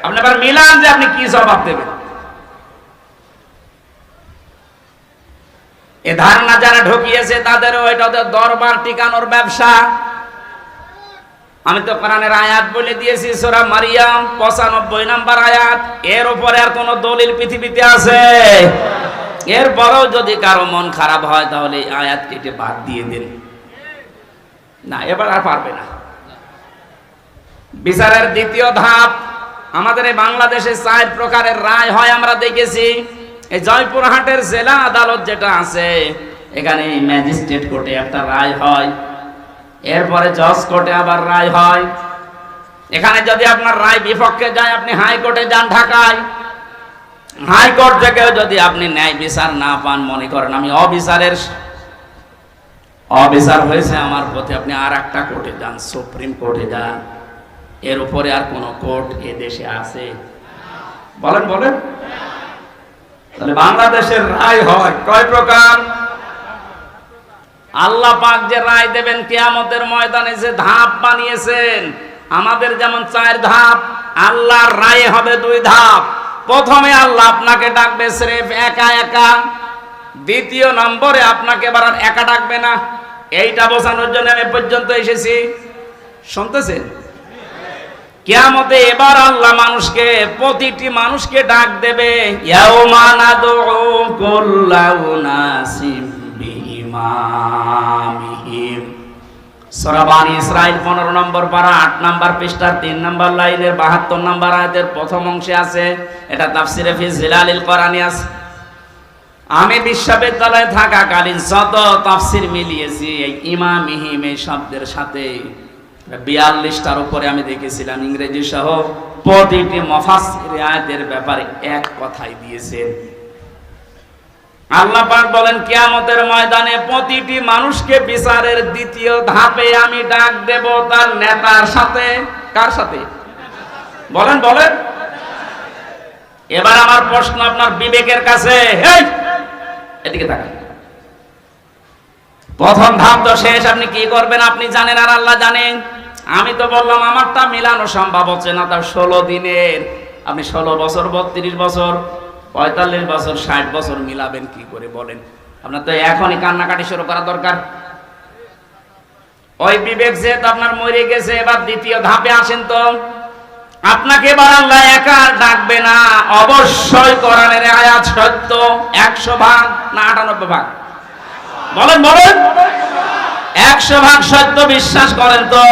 [SPEAKER 1] আপনি আবার মিলান যে আপনি কি জবাব দেবেন। এ ধারণা যারা ঢুকিয়েছে তাদেরও এটা ওদের দরবার টিকানোর ব্যবসা। আমি তো কোরআনের আয়াত বলে দিয়েছি, সূরা মারিয়াম 95 নম্বর আয়াত, এর উপরে আর কোন দলিল পৃথিবীতে আছে? এরপরেও যদি কারো মন খারাপ হয় তাহলে আয়াত কেটে বাদ দিয়ে দিন, না এবার আর পারবে না। বিচারের দ্বিতীয় ধাপ, আমাদের এই বাংলাদেশে 4 প্রকারের রায় হয় আমরা দেখেছি। এই জয়পুরহাটের জেলা আদালত যেটা আছে, এখানে ম্যাজিস্ট্রেট কোর্টে একটা রায় হয়, এরপরে জজ কোর্টে আবার রায় হয়। এখানে যদি আপনার রায় বিপক্ষে যায়, আপনি হাইকোর্টে যান ঢাকায়, হাইকোর্ট থেকেও যদি আপনি ন্যায় বিচার না পান, মনে করেন আমি অবিচার হয়েছে আমার প্রতি, আপনি আর একটা কোর্টে যান, সুপ্রিম কোর্টে যান। এর উপরে আর কোন কোর্ট এ দেশে আছে? বলেন বলেন। তাহলে বাংলাদেশের রায় হয় কয় প্রকার? আল্লাহ পাক যে রায় দেবেন কিয়ামতের ময়দানে, যে ধাপ বানিয়েছেন, আমাদের যেমন 4 ধাপ, আল্লাহর রায় হবে 2 ধাপ। প্রথমে আল্লাহ আপনাকে ডাকবে স্রেফ একা একা, দ্বিতীয় নম্বরে আপনাকে এবার আর একা ডাকবে না। এইটা বোঝানোর জন্য আমি পর্যন্ত এসেছি, শুনতেছেন? কিয়ামতে এবার আল্লাহ মানুষকে, প্রতিটি মানুষকে ডাক দেবে, ইয়াউমা নাদউ কুল্লা উনাসিম বিইমামিহিম। সূরা বানী ইসরাঈল 15 নম্বর পারা 8 নম্বর পৃষ্ঠার 3 নম্বর লাইনের 72 নম্বর আয়াতের প্রথম অংশে আছে। এটা তাফসিরে ফি জিলালিল কোরআনে আছে। আমি বিশ্ববিদ্যালয়ে থাকাকালীন যত তাফসির মিলিয়েছি, এই ইমামিহিম এই শব্দের সাথে 42টার উপরে আমি দেখেছিলাম ইংরেজি সহ। প্রতিটি মুফাসসির আয়াতের ব্যাপারে এক কথাই দিয়েছেন। আল্লাহ পাক বলেন কিয়ামতের ময়দানে প্রতিটি মানুষকে বিচারের দ্বিতীয় ধাপে আমি ডাক দেব তার নেতার সাথে। কার সাথে? বলেন বলেন। এবার আমার প্রশ্ন আপনার বিবেকের কাছে, এদিকে তাকান। প্রথম ধাপ তো শেষ, আপনি কি করবেন আপনি জানেন আর আল্লাহ জানেন। আমি তো বললাম আমারটা মিলানো সম্ভব হচ্ছে না, তার 16 দিনের। আপনি 16 বছর 32 বছর 45 বছর 60 বছর মিলাবেন কি করে বলেন? আপনার তো এখনই কান্নাকাটি শুরু করা দরকার। ওই বিবেক যেহেতু আপনার মরে গেছে, এবার দ্বিতীয় ধাপে আসেন তো। আপনাকে এবার আল্লাহ একা ডাকবে না, অবশ্যই কোরআনের আয়াত সত্য 100 ভাগ না 98 ভাগ? বলেন বলেন, 100 ভাগ সত্য বিশ্বাস করেন তো?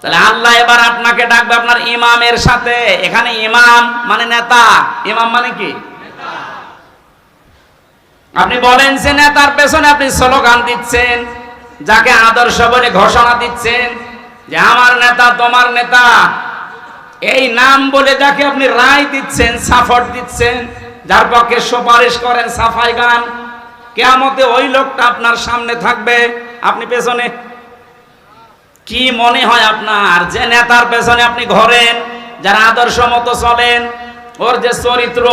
[SPEAKER 1] তাহলে আল্লাহ এবার আপনাকে ডাকবে আপনার ইমামের সাথে। এখানে ইমাম মানে নেতা, ইমাম মানে কি? আপনি বলেন যে নেতার পেছনে আপনি স্লোগান দিচ্ছেন, যাকে আদর্শ বলে ঘোষণা দিচ্ছেন যে আমার নেতা তোমার নেতা, এই নাম বলে যাকে আপনি রায় দিচ্ছেন, সাপোর্ট দিচ্ছেন, যার পক্ষে সুপারিশ করেন, সাফাই গান, কিয়ামতে ওই লোকটা আপনার সামনে থাকবে, আপনি পেছনে। কি মনে হয় আপনার যে নেতার পেছনে আপনি ঘোরেন, যার আদর্শ মতো চলেন, ওর যে চরিত্র,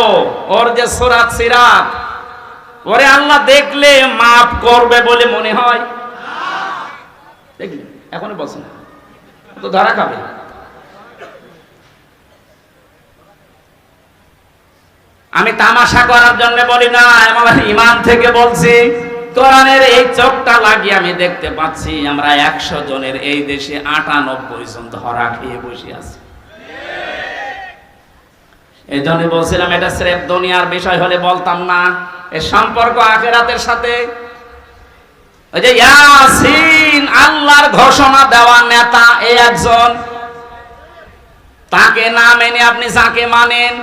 [SPEAKER 1] ওর যে সুরাত সিরাত, ওরে আল্লাহ দেখলে মাফ করবে বলে মনে হয়? দেখলেন, এখনই বলছেন তো ধরা খাবে। আমি তামাশা করার জন্য বলি না, আমার ইমান থেকে বলছি। কোরআনের এই চোখটা লাগিয়ে আমি দেখতে পাচ্ছি আমরা 100 জনের এই দেশে 98 জন ধরা খেয়ে বসে আছি। এই জন্য বলছিলাম এটা স্রেফ দুনিয়ার বিষয় হলে বলতাম না, এর সম্পর্ক আখিরাতের সাথে। ওই যে ইয়াসিন, আল্লাহর ঘোষণা দেওয়া নেতা এই একজন, তাকে না মেনে আপনি যাকে মানেন,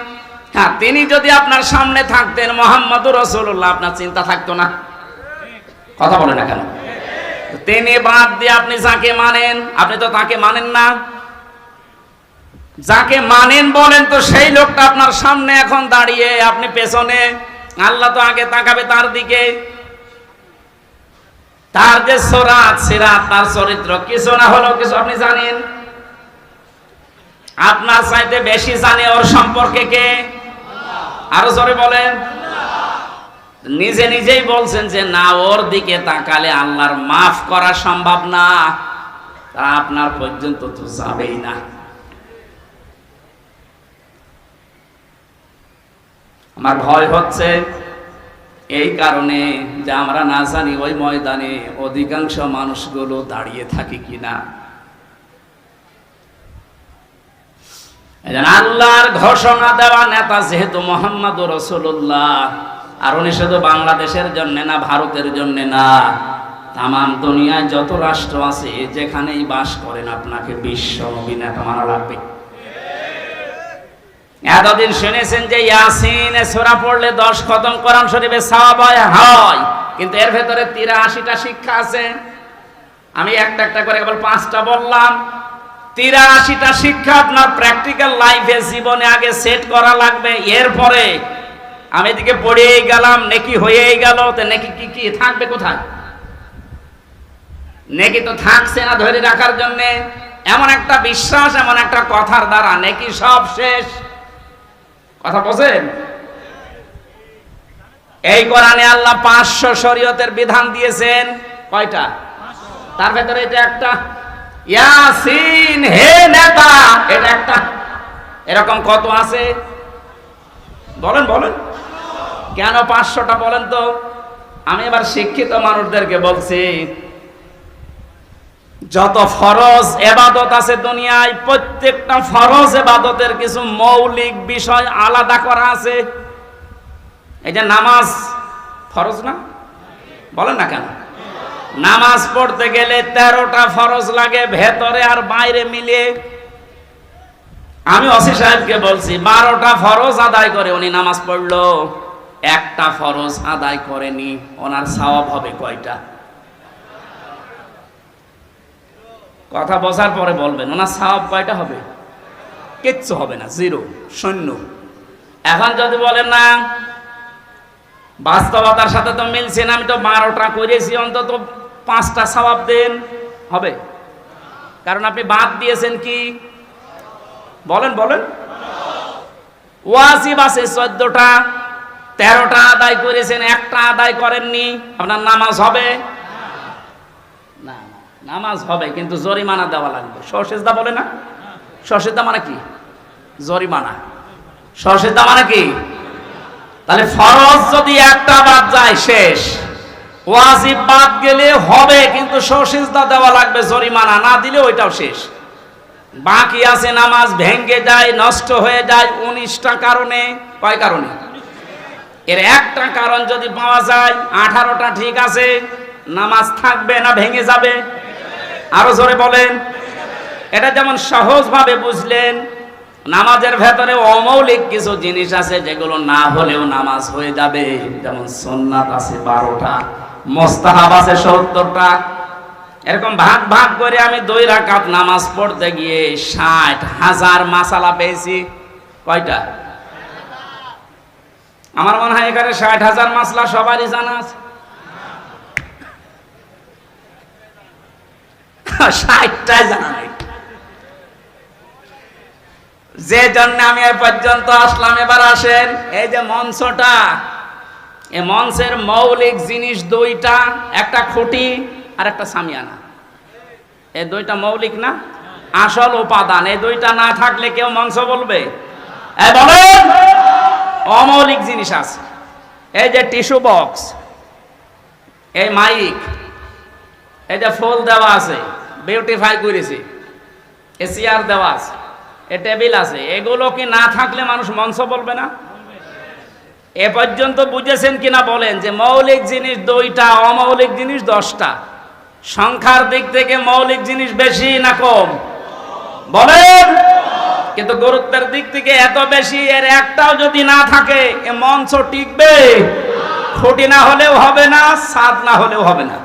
[SPEAKER 1] হ্যাঁ তিনি যদি আপনার সামনে থাকতেন মুহাম্মদুর রাসূলুল্লাহ, আপনার চিন্তা থাকতো না? কথা বলে না কেন? তিনি বাদ দিয়ে আপনি যাকে মানেন, আপনি তো তাকে মানেন না। যাকে মানেন বলেন তো সেই লোকটা আপনার সামনে এখন দাঁড়িয়ে, আপনি পেছনে। আল্লাহ তো আগে তাকাবে তার দিকে। তার যে সুরাত সিরাত, তার চরিত্র কিছু না হলেও কিছু আপনি জানেন। আপনার চাইতে বেশি জানে ওর সম্পর্কে কে? আরো জোরে বলেন। নিজে নিজেই বলছেন যে না, ওর দিকে তাকালে আল্লাহর মাফ করা সম্ভব না, তা আপনার পর্যন্ত তো যাবেই না। আমার ভয় হচ্ছে এই কারণে যে আমরা না জানি ওই ময়দানে অধিকাংশ মানুষগুলো দাঁড়িয়ে থাকে কিনা। আল্লাহর ঘোষণা দেওয়া নেতা যেহেতু মুহাম্মদুর রাসূলুল্লাহ, আর উনি শুধু বাংলাদেশের জন্য না, ভারতের জন্য না, তামাম দুনিয়ায় যত রাষ্ট্র আছে যেখানেই বাস করেন, আপনাকে বিশ্ব নবী নেতা মানা লাগবে। এতদিন শুনেছেন যে ইয়াসিনে সূরা পড়লে 10 খতম কোরআন শরীফে সওয়াব হয়, কিন্তু এর ভেতরে 83টা শিক্ষা আছে। আমি একটা একটা করে কেবল 5টা বললাম। 83টা শিক্ষা আপনার প্র্যাকটিক্যাল লাইফে জীবনে আগে সেট করা লাগবে। এরপরে আমি এদিকে পড়েই গেলাম, নেকি হয়েই গেল, তো নেকি কি কি থাকবে কোথায়? নেকি তো থাকছে না ধরে রাখার জন্য। এমন একটা বিশ্বাস, এমন একটা কথার দ্বারা নেকি সব শেষ। কথা বলেন। এই কোরআনে আল্লাহ 500 শরীয়তের বিধান দিয়েছেন। কয়টা? তার ভেতরে এটা একটা। ইয়াসিন হে নেতা, এটা একটা। এরকম কত আছে বলেন বলেন। কেন 500টা বলেন তো? আমি এবার শিক্ষিত মানুষদেরকে বলছি, যত ফরজ ইবাদত আছে দুনিয়ায়, প্রত্যেকটা ফরজ ইবাদতের কিছু মৌলিক বিষয় আলাদা করা আছে। এই যে নামাজ ফরজ না? বলেন না কেন? নামাজ পড়তে গেলে 13টা ফরজ লাগে, ভেতরে আর বাইরে মিলিয়ে। আমি ওসি সাহেবকে বলছি 12টা ফরজ আদায় করে উনি নামাজ পড়লো, একটা ফরজ আদায় করেনি, ওনার সওয়াব হবে কয়টা? কথা বোঝার পরে বলবেন ওনার সওয়াব কয়টা হবে? কিচ্ছু হবে না, 0, শূন্য। এখন যদি বলেন না বাস্তবতার সাথে তো মিলছে না, আমি তো 12টা করেছি, অন্তত 5টা সওয়াব দেন, হবে? কারণ আপনি বাদ দিয়েছেন কি? বলেন বলেন। ওয়াজিব আছে 14টা, 13টা আদায় করেছেন, একটা আদায় করেননি, আপনার নামাজ হবে না? নামাজ হবে, কিন্তু জরিমানা দেওয়া লাগবে। সরসেজদা বলে না? সরসেজদা মানে কি? জরিমানা। সরসেজদা মানে কি? তাহলে ফরজ যদি একটা বাদ যায় শেষ, ওয়াজিব বাদ গেলে হবে কিন্তু সসিজদা দেওয়া লাগবে, জরিমানা না দিলে ওইটাও শেষ। বাকি আছে নামাজ ভেঙ্গে যায়, নষ্ট হয়ে যায় 19টা কারণে। কয় কারণে? এর একটা কারণ যদি পাওয়া যায়, 18টা ঠিক আছে, নামাজ থাকবে না ভেঙে যাবে? আরো জোরে বলেন। এটা যেমন সহজভাবে বুঝলেন, নামাজের ভেতরে অমৌলিক কিছু জিনিস আছে যেগুলো না হলেও নামাজ হয়ে যাবে। যেমন সুন্নাত আছে 12টা, মুস্তাহাব আছে 70টা। এরকম ভাগ ভাগ করে আমি 2 রাকাত নামাজ পড়তে গিয়ে 60,000 মাসালা পেয়েছি। কয়টা? আমার মনে হয় এখানে 60,000 মাসলা সবারই জানা আছে। 60টাই জানা নাই, যে জন্য আমি এই পর্যন্ত আসলাম। এবার আসেন, এই যে মঞ্চটা, এই মঞ্চের মৌলিক জিনিস 2টা, একটা খুঁটি আর একটা সামিয়ানা। এই 2টা মৌলিক না, আসল উপাদান। এই 2টা না থাকলে কেউ মঞ্চ বলবে? এই বলেন। অমৌলিক জিনিস আছে, এই যে টিস্যু বক্স, এই মাইক, এই যে ফুল দেওয়া আছে, বিউটিফাই করেছে, এ চেয়ার দেওয়া আছে, এ টেবিল আছে। এগুলো কি না থাকলে মানুষ মঞ্চ বলবে না? এ পর্যন্ত বুঝেছেন কিনা বলেন যে মৌলিক জিনিস 2টা, অমৌলিক জিনিস 10টা। সংখ্যার দিক থেকে মৌলিক জিনিস বেশি না কম? বলেন। কিন্তু গুরুত্বের দিক থেকে এত বেশি, এর একটাও যদি না থাকে এ মঞ্চ টিকবে? খুঁটি না হলেও হবে না, ছাদ না হলেও হবে না,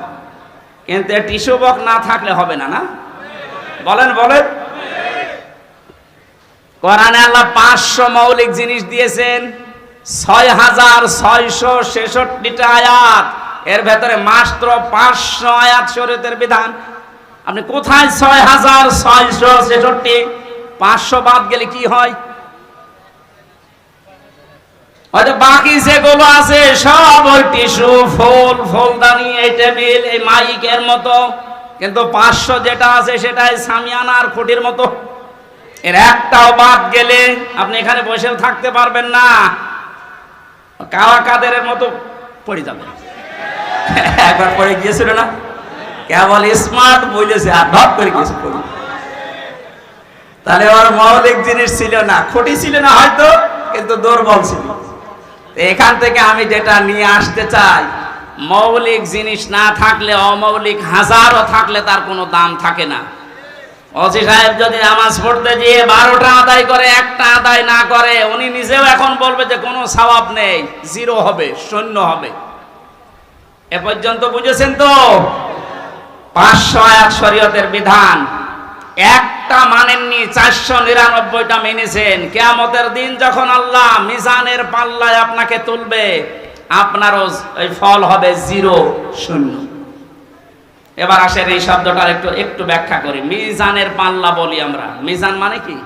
[SPEAKER 1] কিন্তু টিস্যু বক্স না থাকলে হবে না। না বলেন বলেন। কোরআনে আল্লাহ 500 মৌলিক জিনিস দিয়েছেন, 6,666টা আয়াত। এর ভেতরে মাত্র 500 আয়াত শরীয়তের বিধান। আপনি কোথায় 6,666? 500 বাদ গেলে কি হয়? হয়তো বাকি যেগুলো আছে সব ওই টিস্যু, ফুল, ফুলদানি, এই টেবিল, এই মাইকের মতো, কিন্তু 500 যেটা আছে সেটাই সামিয়ানা আর খুঁটির মতো। এর একটাও বাদ গেলে আপনি এখানে বসেও থাকতে পারবেন না, কাওয়া কাদের মতো পড়ে যাবে। একবার পড়ে গিয়েছিল না, কেবল স্মার্ট বলেছে আর ধপ করে গিয়েছে পড়ে। তাহলে ওর মৌলিক জিনিস ছিল না, খুঁটি ছিল না হয়তো, কিন্তু দুর্বল ছিল। এখান থেকে আমি যেটা নিয়ে আসতে চাই, মৌলিক জিনিস না থাকলে অমৌলিক হাজারও থাকলে তার কোনো দাম থাকে না। ওসি সাহেব যদি নামাজ পড়তে গিয়ে 12টা আদায় করে, একটা আদায় না করে, উনি নিজেও এখন বলবে যে কোনো সওয়াব নেই, 0 হবে, শূন্য হবে। এ পর্যন্ত বুঝেছেন তো? 500 আয়াত শরীয়তের বিধান, একটা মানেননি, 499টা মেনেছেন। কিয়ামতের দিন যখন আল্লাহ মিজানের পাল্লায় আপনাকে তুলবে, আপনারও ওই ফল হবে 0, শূন্য। এবার আসেন এই শব্দটার একটু ব্যাখ্যা করি। মিজানের পাল্লা বলি আমরা, মিজান মানে কি?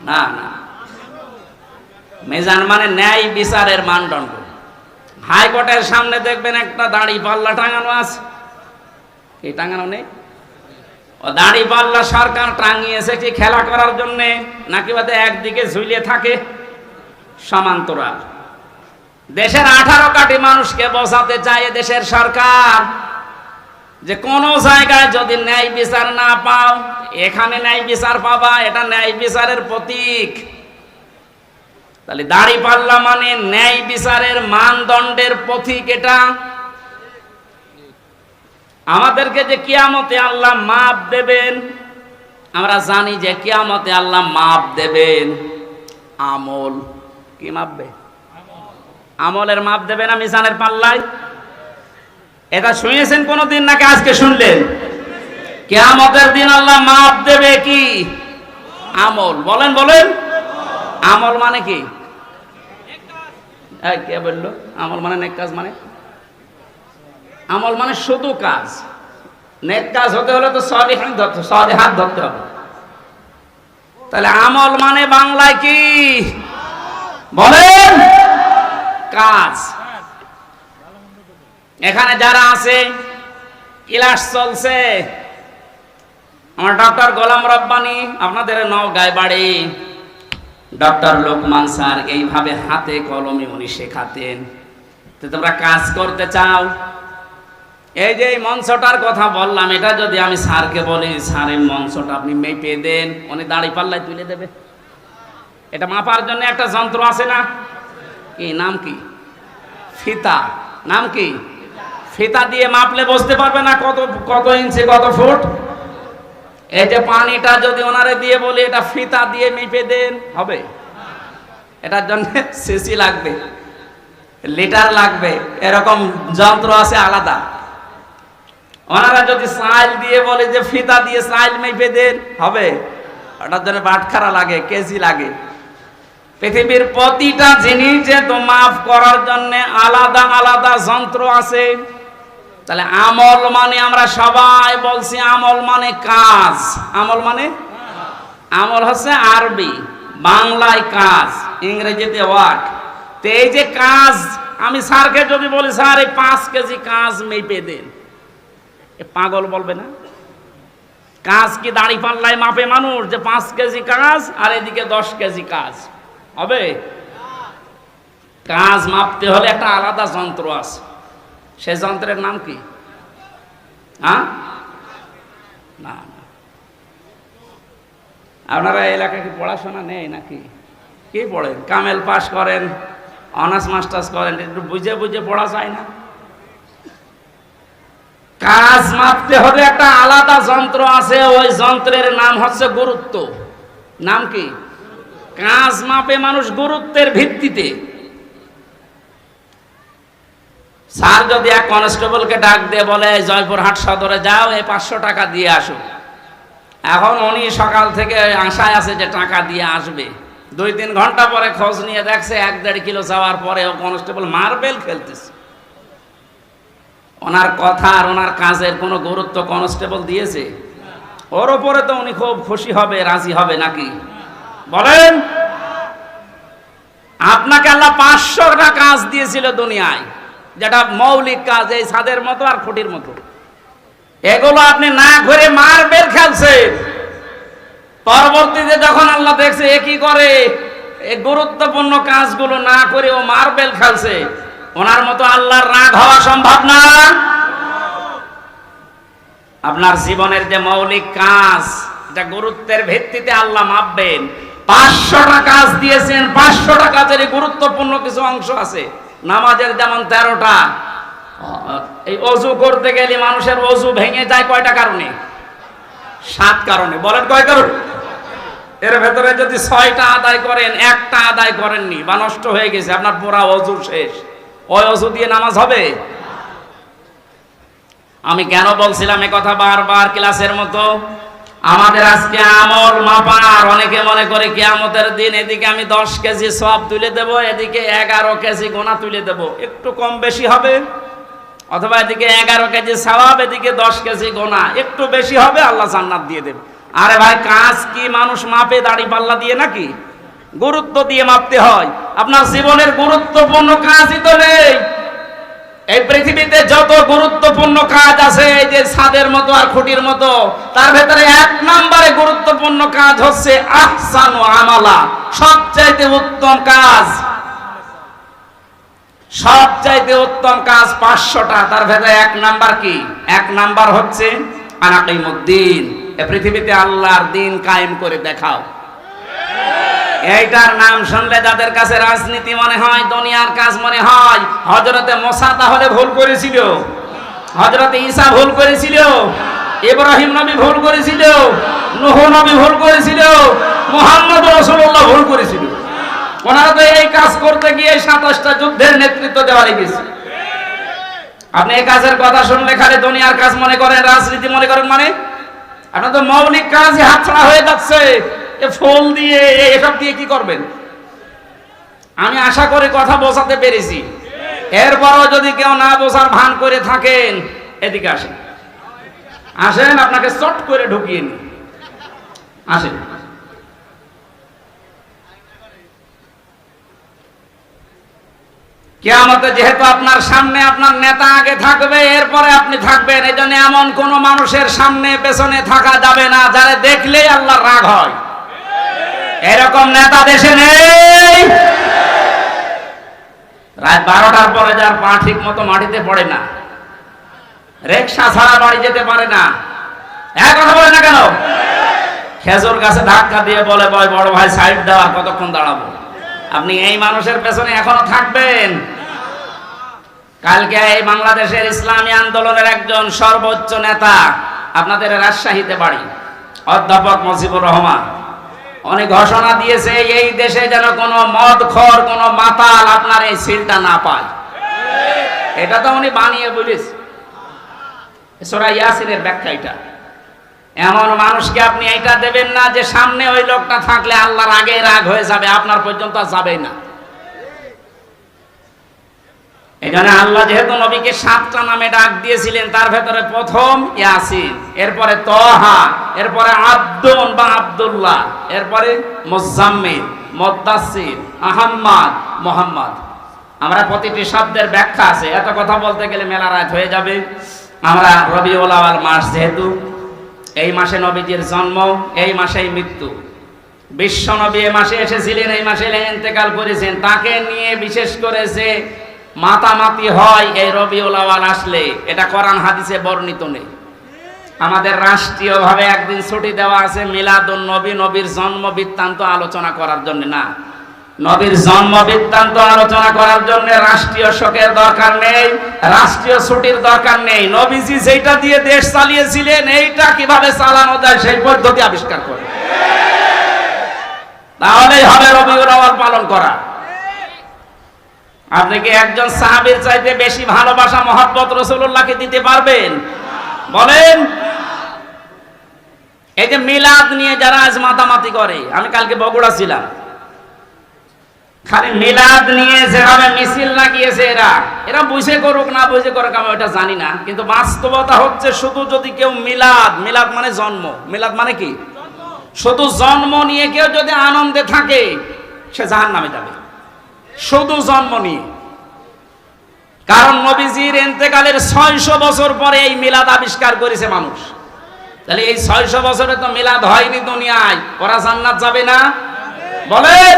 [SPEAKER 1] না না, মিজান মানে ন্যায় বিচারের মানদণ্ড। হাইকোর্টের সামনে দেখবেন একটা দাড়ি পাল্লা টাঙানো আছে, কি টাঙানো নেই? ও দাড়ি পাল্লা সরকার টাঙিয়েছে কি খেলা করার জন্য, নাকি বাদে একদিকে ঝুলিয়ে থাকে? সমান্তরাল। দেশের 18 কোটি মানুষকে বোঝাতে চায় দেশের সরকার যে কোন জায়গায় যদি ন্যায় বিচার না পাও, এখানে ন্যায় বিচার পাবা, এটা ন্যায় বিচারের প্রতীক। তাহলে দাড়ি পাল্লা মানে ন্যায় বিচারের মানদণ্ডের প্রতীক। এটা আমাদেরকে যে কিয়ামতে আল্লাহ মাপ দেবেন, আমরা জানি যে কিয়ামতে আল্লাহ মাপ দেবেন আমল। কি মাপবে? আমলের মাপ দেবে না মিজানের পাল্লায়? এটা শুনেছেন কোনদিন নাকি আজকে শুনলেন? কিয়ামতের দিন আল্লাহ মাপ দেবে কি? আমল। বলেন বলেন। আমল মানে কি? কে বললো আমল মানে নেক কাজ? মানে আমল মানে শুধু কাজ। নেক কাজ হতে হলে তো সলিহাত ধরতে হবে। তাহলে আমল মানে বাংলায় কি? বলেন। কাজ। এখানে যারা আছে, ক্লাস চলছে, আমার ডক্টর গোলাম রব্বানী, আপনাদের নওগাঁয় বাড়ি, ডক্টর লোকমান স্যার এইভাবে হাতে কলমে উনি শেখাতেন। তো তোমরা কাজ করতে চাও, এই যে এই মঞ্চটার কথা বললাম, এটা যদি আমি স্যারকে বলি, স্যার এই মঞ্চটা আপনি মেপে দেন, উনি দাড়ি পাল্লায় তুলে দেবে। এটা মাপার জন্য একটা যন্ত্র আছে না, কি নাম কি? ফিতা। নাম কি? ফিতা দিয়ে মাপলে বুঝতে পারবে না কত কত ইঞ্চি কত ফুট। এই যে পানিটা যদি ওনারে দিয়ে বলি এটা ফিতা দিয়ে মেপে দেন, হবে? এটার জন্য সিসি লাগবে, লিটার লাগবে, এরকম যন্ত্র আছে আলাদা। ওনারা যদি সাইল দিয়ে বলে যে ফিতা দিয়ে সাইল মেপে দেন, হবে? ওটার জন্য বাটখারা লাগে, কেজি লাগে। পৃথিবীর প্রতিটা জিনিস যে তো মাপ করার জন্য আলাদা আলাদা যন্ত্র আছে। তাহলে আমল মানে আমরা সবাই বলছি আমল মানে কাজ। আমল মানে, আমল হচ্ছে আরবি, বাংলায় কাজ, ইংরেজিতে ওয়ার্ক। তো এই যে কাজ, আমি স্যারকে যদি বলি স্যার এই 5 কেজি কাজ মেপে দেন, এ পাগল বলবে না? কাজ কি দাড়ি পাল্লায় মাপে মানুষ যে 5 কেজি কাজ আর এদিকে 10 কেজি কাজ? হবে? কাজ মাপতে হলে একটা আলাদা যন্ত্র আছে। সেই যন্ত্রের নাম কি? হ্যাঁ, না না, আপনারা এলাকায় কি পড়াশোনা নেই নাকি? কি পড়েন? কামেল পাস করেন, অনার্স মাস্টার্স করেন, একটু বুঝে বুঝে পড়া যায় না? কাজ মাপতে হলে একটা আলাদা যন্ত্র আছে, ওই যন্ত্রের নাম হচ্ছে গুরুত্ব। নাম কি? কাজ মাপে মানুষ গুরুত্বের ভিত্তিতে। স্যার যদি এক কনস্টেবলকে ডাক দিয়ে বলে জয়পুরহাট সদরে যাও, এই 500 টাকা দিয়ে আসো, এখন উনি সকাল থেকে আশায় আছে যে টাকা দিয়ে আসবে। 2-3 ঘন্টা পরে খোঁজ নিয়ে দেখছে 1-1.5 কিলো যাওয়ার পরে ও কনস্টেবল মার্বেল খেলতেছে। ওনার কথা আর ওনার কাজের কোনো গুরুত্ব কনস্টেবল দিয়েছে? ওর ওপরে তো উনি খুব খুশি হবে, রাজি হবে নাকি? বলেন। আপনাকে আল্লাহ 500টা কাজ দিয়েছিল দুনিয়ায়, যেটা মৌলিক কাজ, এই ছাদের মতো আর খুঁটির মতো। এগুলো আপনি না করে মার্বেল খেলছেন। পরবর্তীতে যখন আল্লাহ দেখছে এ কি করে, এই গুরুত্বপূর্ণ কাজগুলো না করে ও মার্বেল খেলছে, ওনার মতো আল্লাহর রাগ হওয়া সম্ভব না। আপনার জীবনের যে মৌলিক কাজ, এটা গুরুত্বের ভিত্তিতে আল্লাহ মাপবেন। 500টা কাজ দিয়েছেন, 500টা কাজের গুরুত্বপূর্ণ কিছু অংশ আছে। নামাজের যেমন 13টা। এই অজু করতে গেলে মানুষের অজু ভেঙে যায় কয়টা কারণে? 7 কারণে। বলেন কয় কারণ? এর ভেতরে যদি 6টা আদায় করেন, একটা আদায় করেননি বা নষ্ট হয়ে গেছে, আপনার পুরা অজু শেষ। ওই অজু দিয়ে নামাজ হবে? আমি কেন বলছিলাম এ কথা বারবার ক্লাসের মতো? আমাদের আজকে আমল মাপার, অনেকে মনে করে কিয়ামতের দিন এদিকে আমি 10 কেজি সওয়াব তুলে দেব, এদিকে 11 কেজি গোনা তুলে দেব, একটু কম বেশি হবে। অথবা এদিকে 11 কেজি সওয়াব, এদিকে 10 কেজি গোনা, একটু বেশি হবে, আল্লাহ জান্নাত দিয়ে দেবে। আরে ভাই, কাজ কি মানুষ মাপে দাড়ি পাল্লা দিয়ে নাকি? গুরুত্ব দিয়ে মাপতে হয়। আপনার জীবনের গুরুত্বপূর্ণ কাজই তো নেই। এই পৃথিবীতে যত গুরুত্বপূর্ণ কাজ আছে, এই যে ছাদের মতো আর খুঁটির মতো, তার ভেতরে 1 নম্বরে গুরুত্বপূর্ণ কাজ হচ্ছে আহসানু আমালা, সবচাইতে উত্তম কাজ। সবচাইতে উত্তম কাজ 500টা, তার ভেতরে 1 নাম্বার কি? 1 নাম্বার হচ্ছে আনাকিমুদ্দিন, এই পৃথিবীতে আল্লাহর দিন কায়েম করে দেখাও। এইটার নাম শুনলে যাদের কাছে রাজনীতি মনে হয়, দুনিয়ার কাজ মনে হয়। হযরতে মুসা তাহলে ভুল করেছিল? হযরতে ঈসা ভুল করেছিল? ইব্রাহিম নবী ভুল করেছিল? নূহ নবী ভুল করেছিল? মুহাম্মদ রাসূলুল্লাহ ভুল করেছিল? ওনারা তো এই কাজ করতে গিয়ে 27টা যুদ্ধের নেতৃত্ব দেওয়া গেছে। আপনি এই কাজের কথা শুনলে খালি দুনিয়ার কাজ মনে করেন, রাজনীতি মনে করেন, মানে আপনার তো মৌলিক কাজই হাতছাড়া হয়ে যাচ্ছে। ফুল দিয়ে এসব দিয়ে কি করবেন? আমি আশা করি কথা বোঝাতে পেরেছি। এরপরও যদি কেউ না বোঝার ভান করে থাকেন, এদিকে আসেন, আসেন, আপনাকে চট করে ঢুকিয়ে নি, আসেন। কিয়ামতে যেহেতু আপনার সামনে আপনার নেতা আগে থাকবে, এরপরে আপনি থাকবেন, এই জন্য এমন কোন মানুষের সামনে পেছনে থাকা যাবে না যারা দেখলেই আল্লাহর রাগ হয়। এরকম নেতা দেশে নেই। রাত 12টার পরে যার পা ঠিক মতো মাটিতে পড়ে না, রিকশা ছাড়া বাড়ি যেতে পারে না, এক কথা বলে না কেন? খেজুর গাছে ধাক্কা দিয়ে বলে বড় ভাই সাইড দেওয়া, কতক্ষণ দাঁড়াবো? আপনি এই মানুষের পেছনে এখনো থাকবেন? কালকে এই বাংলাদেশের ইসলামী আন্দোলনের একজন সর্বোচ্চ নেতা, আপনাদের রাজশাহীতে বাড়ি, অধ্যাপক মুজিবুর রহমান, উনি ঘোষণা দিয়েছে এই দেশে যেন কোনো মদখোর, কোনো মাতাল আপনার এই সিলটা না পায়। এটা তো উনি বানিয়ে বলিস, সূরা ইয়াসিনের ব্যাখ্যা এটা। এমন মানুষকে আপনি এইটা দেবেন না যে সামনে ওই লোকটা থাকলে আল্লাহর আগে রাগ হয়ে যাবে, আপনার পর্যন্ত যাবেই না। এখানে আল্লাহ যেহেতু নবীকে 7টা নামে ডাক দিয়েছিলেন, তার ভেতরে প্রথম ইয়াসিন, এরপরে তহা, এরপরে আব্দুন বা আব্দুল্লাহ, এরপরে মুজাম্মিল, মুদ্দাসসির, আহম্মদ, মুহাম্মদ। আমরা প্রতিটি শব্দের ব্যাখ্যা আছে, এত কথা বলতে গেলে মেলা রাত হয়ে যাবে। আমরা রবিউল আউয়াল মাস, যেহেতু এই মাসে নবীজির জন্ম, এই মাসেই মৃত্যু, বিশ্ব নবী এই মাসে এসেছিলেন, এই মাসে ইন্তেকাল করেছেন, তাকে নিয়ে বিশেষ করে যে মাতামাতি হয় এই রবিউল আউয়াল আসলে, এটা কোরআন হাদিসে বর্ণিত নেই। আমাদের রাষ্ট্রীয়ভাবে একদিন ছুটি দেওয়া আছে মিলাদুন নবী, নবীর জন্ম বৃত্তান্ত আলোচনা করার জন্য না। নবীর জন্ম বৃত্তান্ত আলোচনা করার জন্য রাষ্ট্রীয় শোকের দরকার নেই, রাষ্ট্রীয় ছুটির দরকার নেই। নবীজি যেটা দিয়ে দেশ চালিয়েছিলেন, এইটা কিভাবে চালানো যায় সেই পদ্ধতি আবিষ্কার করে, তাহলেই হবে রবিউল আউয়াল পালন করা। আপনি কি একজন সাহাবীর চাইতে বেশি ভালোবাসা মহব্বত রাসূলুল্লাহকে দিতে পারবেন? বলেন। এই যে মিলাদ নিয়ে যারা আজ মাতামাতি করে, আমি কালকে বগুড়া ছিলাম, খালি মিলাদ নিয়ে যেভাবে মিছিল লাগিয়েছে এরা বুঝে করুক না বুঝে করুক আমি ওটা জানি না, কিন্তু বাস্তবতা হচ্ছে শুধু যদি কেউ মিলাদ মানে জন্ম, মিলাদ মানে কি? শুধু জন্ম নিয়ে কেউ যদি আনন্দে থাকে সে জাহান্নামে যাবে, শুধু জন্ম নিয়ে। কারণ নবীজির ইন্তেকালের 600 বছর পরে এই মিলাদ আবিষ্কার করেছে মানুষ। তাহলে এই 600 বছরে তো মিলাদ হয়নি দুনিয়ায়, ওরা জান্নাত যাবে না? বলেন।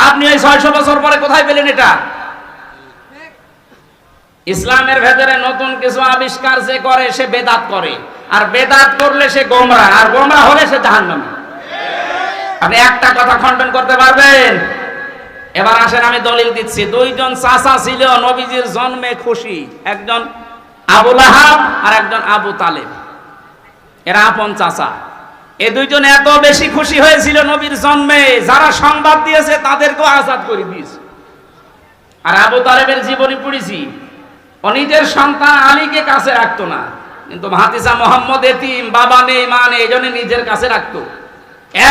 [SPEAKER 1] আপনি এই 600 বছর পরে কোথায় পেলেন এটা? ইসলামের ভেতরে নতুন কিছু আবিষ্কার যে করে সে বেদাত করে, আর বেদাত করলে সে গোমরাহ, আর গোমরাহ হলে সে জাহান্নামী। আপনি একটা কথা খণ্ডন করতে পারবেন? এবার আসেন আমি দলিল দিচ্ছি। দুইজন চাচা ছিল নবীজির জন্মে খুশি, একজন আবু লাহাব আর একজন আবু তালেব, এরা আপন চাচা। এই দুইজন এত বেশি খুশি হয়েছিল নবীর জন্মে, যারা সংবাদ দিয়েছে তাদেরকেও আজাদ করে দিয়েছে। আর আবু তালেবের জীবনী পড়েছি, ও নিজের সন্তান আলীকে কাছে রাখতো না, কিন্তু ভাতিজা মোহাম্মদ এতিম, বাবা নেই মা নেই, এই জন্য নিজের কাছে রাখতো।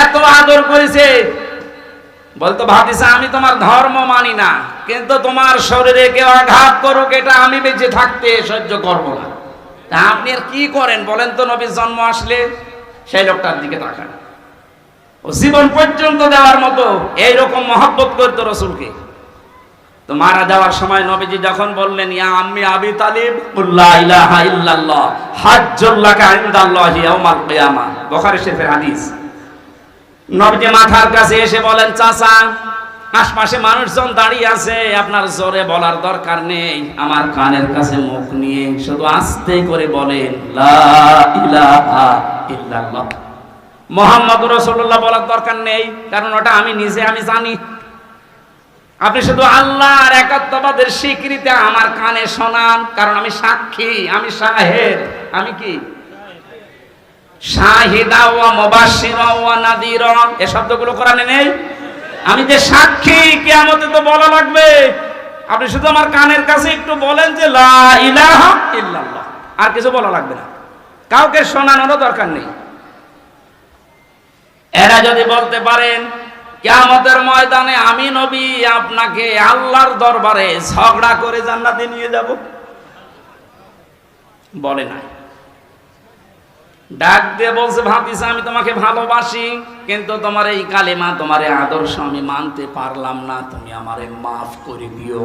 [SPEAKER 1] এত আদর করেছে, বলতো ভাতিজা আমি তোমার ধর্ম মানি না, কিন্তু তোমার শরীরে কেউ আঘাত করুক এটা আমি বেঁচে থাকতে সহ্য করব না। তা আপনি আর কি করেন বলেন তো? নবীর জন্ম আসলে সেই লোকটার দিকে তাকান, ও জীবন পর্যন্ত দেওয়ার মতো এইরকম মহব্বত করতো রাসূলকে। তো মারা যাওয়ার সময় নবীজি যখন বললেন ইয়া আম্মি আবি তালিব লা ইলাহা ইল্লাল্লাহ হাজ্জুল লাকা ইনদাল্লাহি ইয়াউমাল কিয়ামা, বুখারী শরীফের হাদিস। নবীজি মাথার কাছে এসে বলেন চাচা, আশপাশে মানুষজন দাঁড়িয়ে আছে, আপনার জোরে বলার দরকার নেই, আমার কানের কাছে মুখ নিয়ে শুধু আস্তে করে বলেন লা ইলাহা ইল্লাল্লাহ মুহাম্মাদুর রাসূলুল্লাহ বলার দরকার নেই, কারণ ওটা আমি নিজে আমি জানি। আপনি শুধু আল্লাহর একাত্মবাদের স্বীকৃতি আমার কানে শোনান, কারণ আমি সাক্ষী, আমি শাহেদ। আমি কি? শাহিদা ওয়া মুবাশশিরা ওয়া নাযীরা, এই শব্দগুলো কোরআনে নেই। আমি যে সাক্ষী, কিয়ামতে তো বলা লাগবে। আপনি শুধু আমার কানের কাছে একটু বলেন যে লা ইলাহা ইল্লাল্লাহ, আর কিছু বলা লাগবে না, কাউকে শোনানোরও দরকার নেই। এরা যদি বলতে পারেন কিয়ামতের ময়দানে আমি নবী আপনাকে আল্লাহর দরবারে ঝগড়া করে জান্নাতে নিয়ে যাব, বলে নাই। ডাক দিয়ে বলছে ভাতিজা আমি তোমাকে ভালোবাসি, কিন্তু তোমার এই কালেমা, তোমার এই আদর্শ আমি মানতে পারলাম না, তুমি আমারে মাফ করে দিও।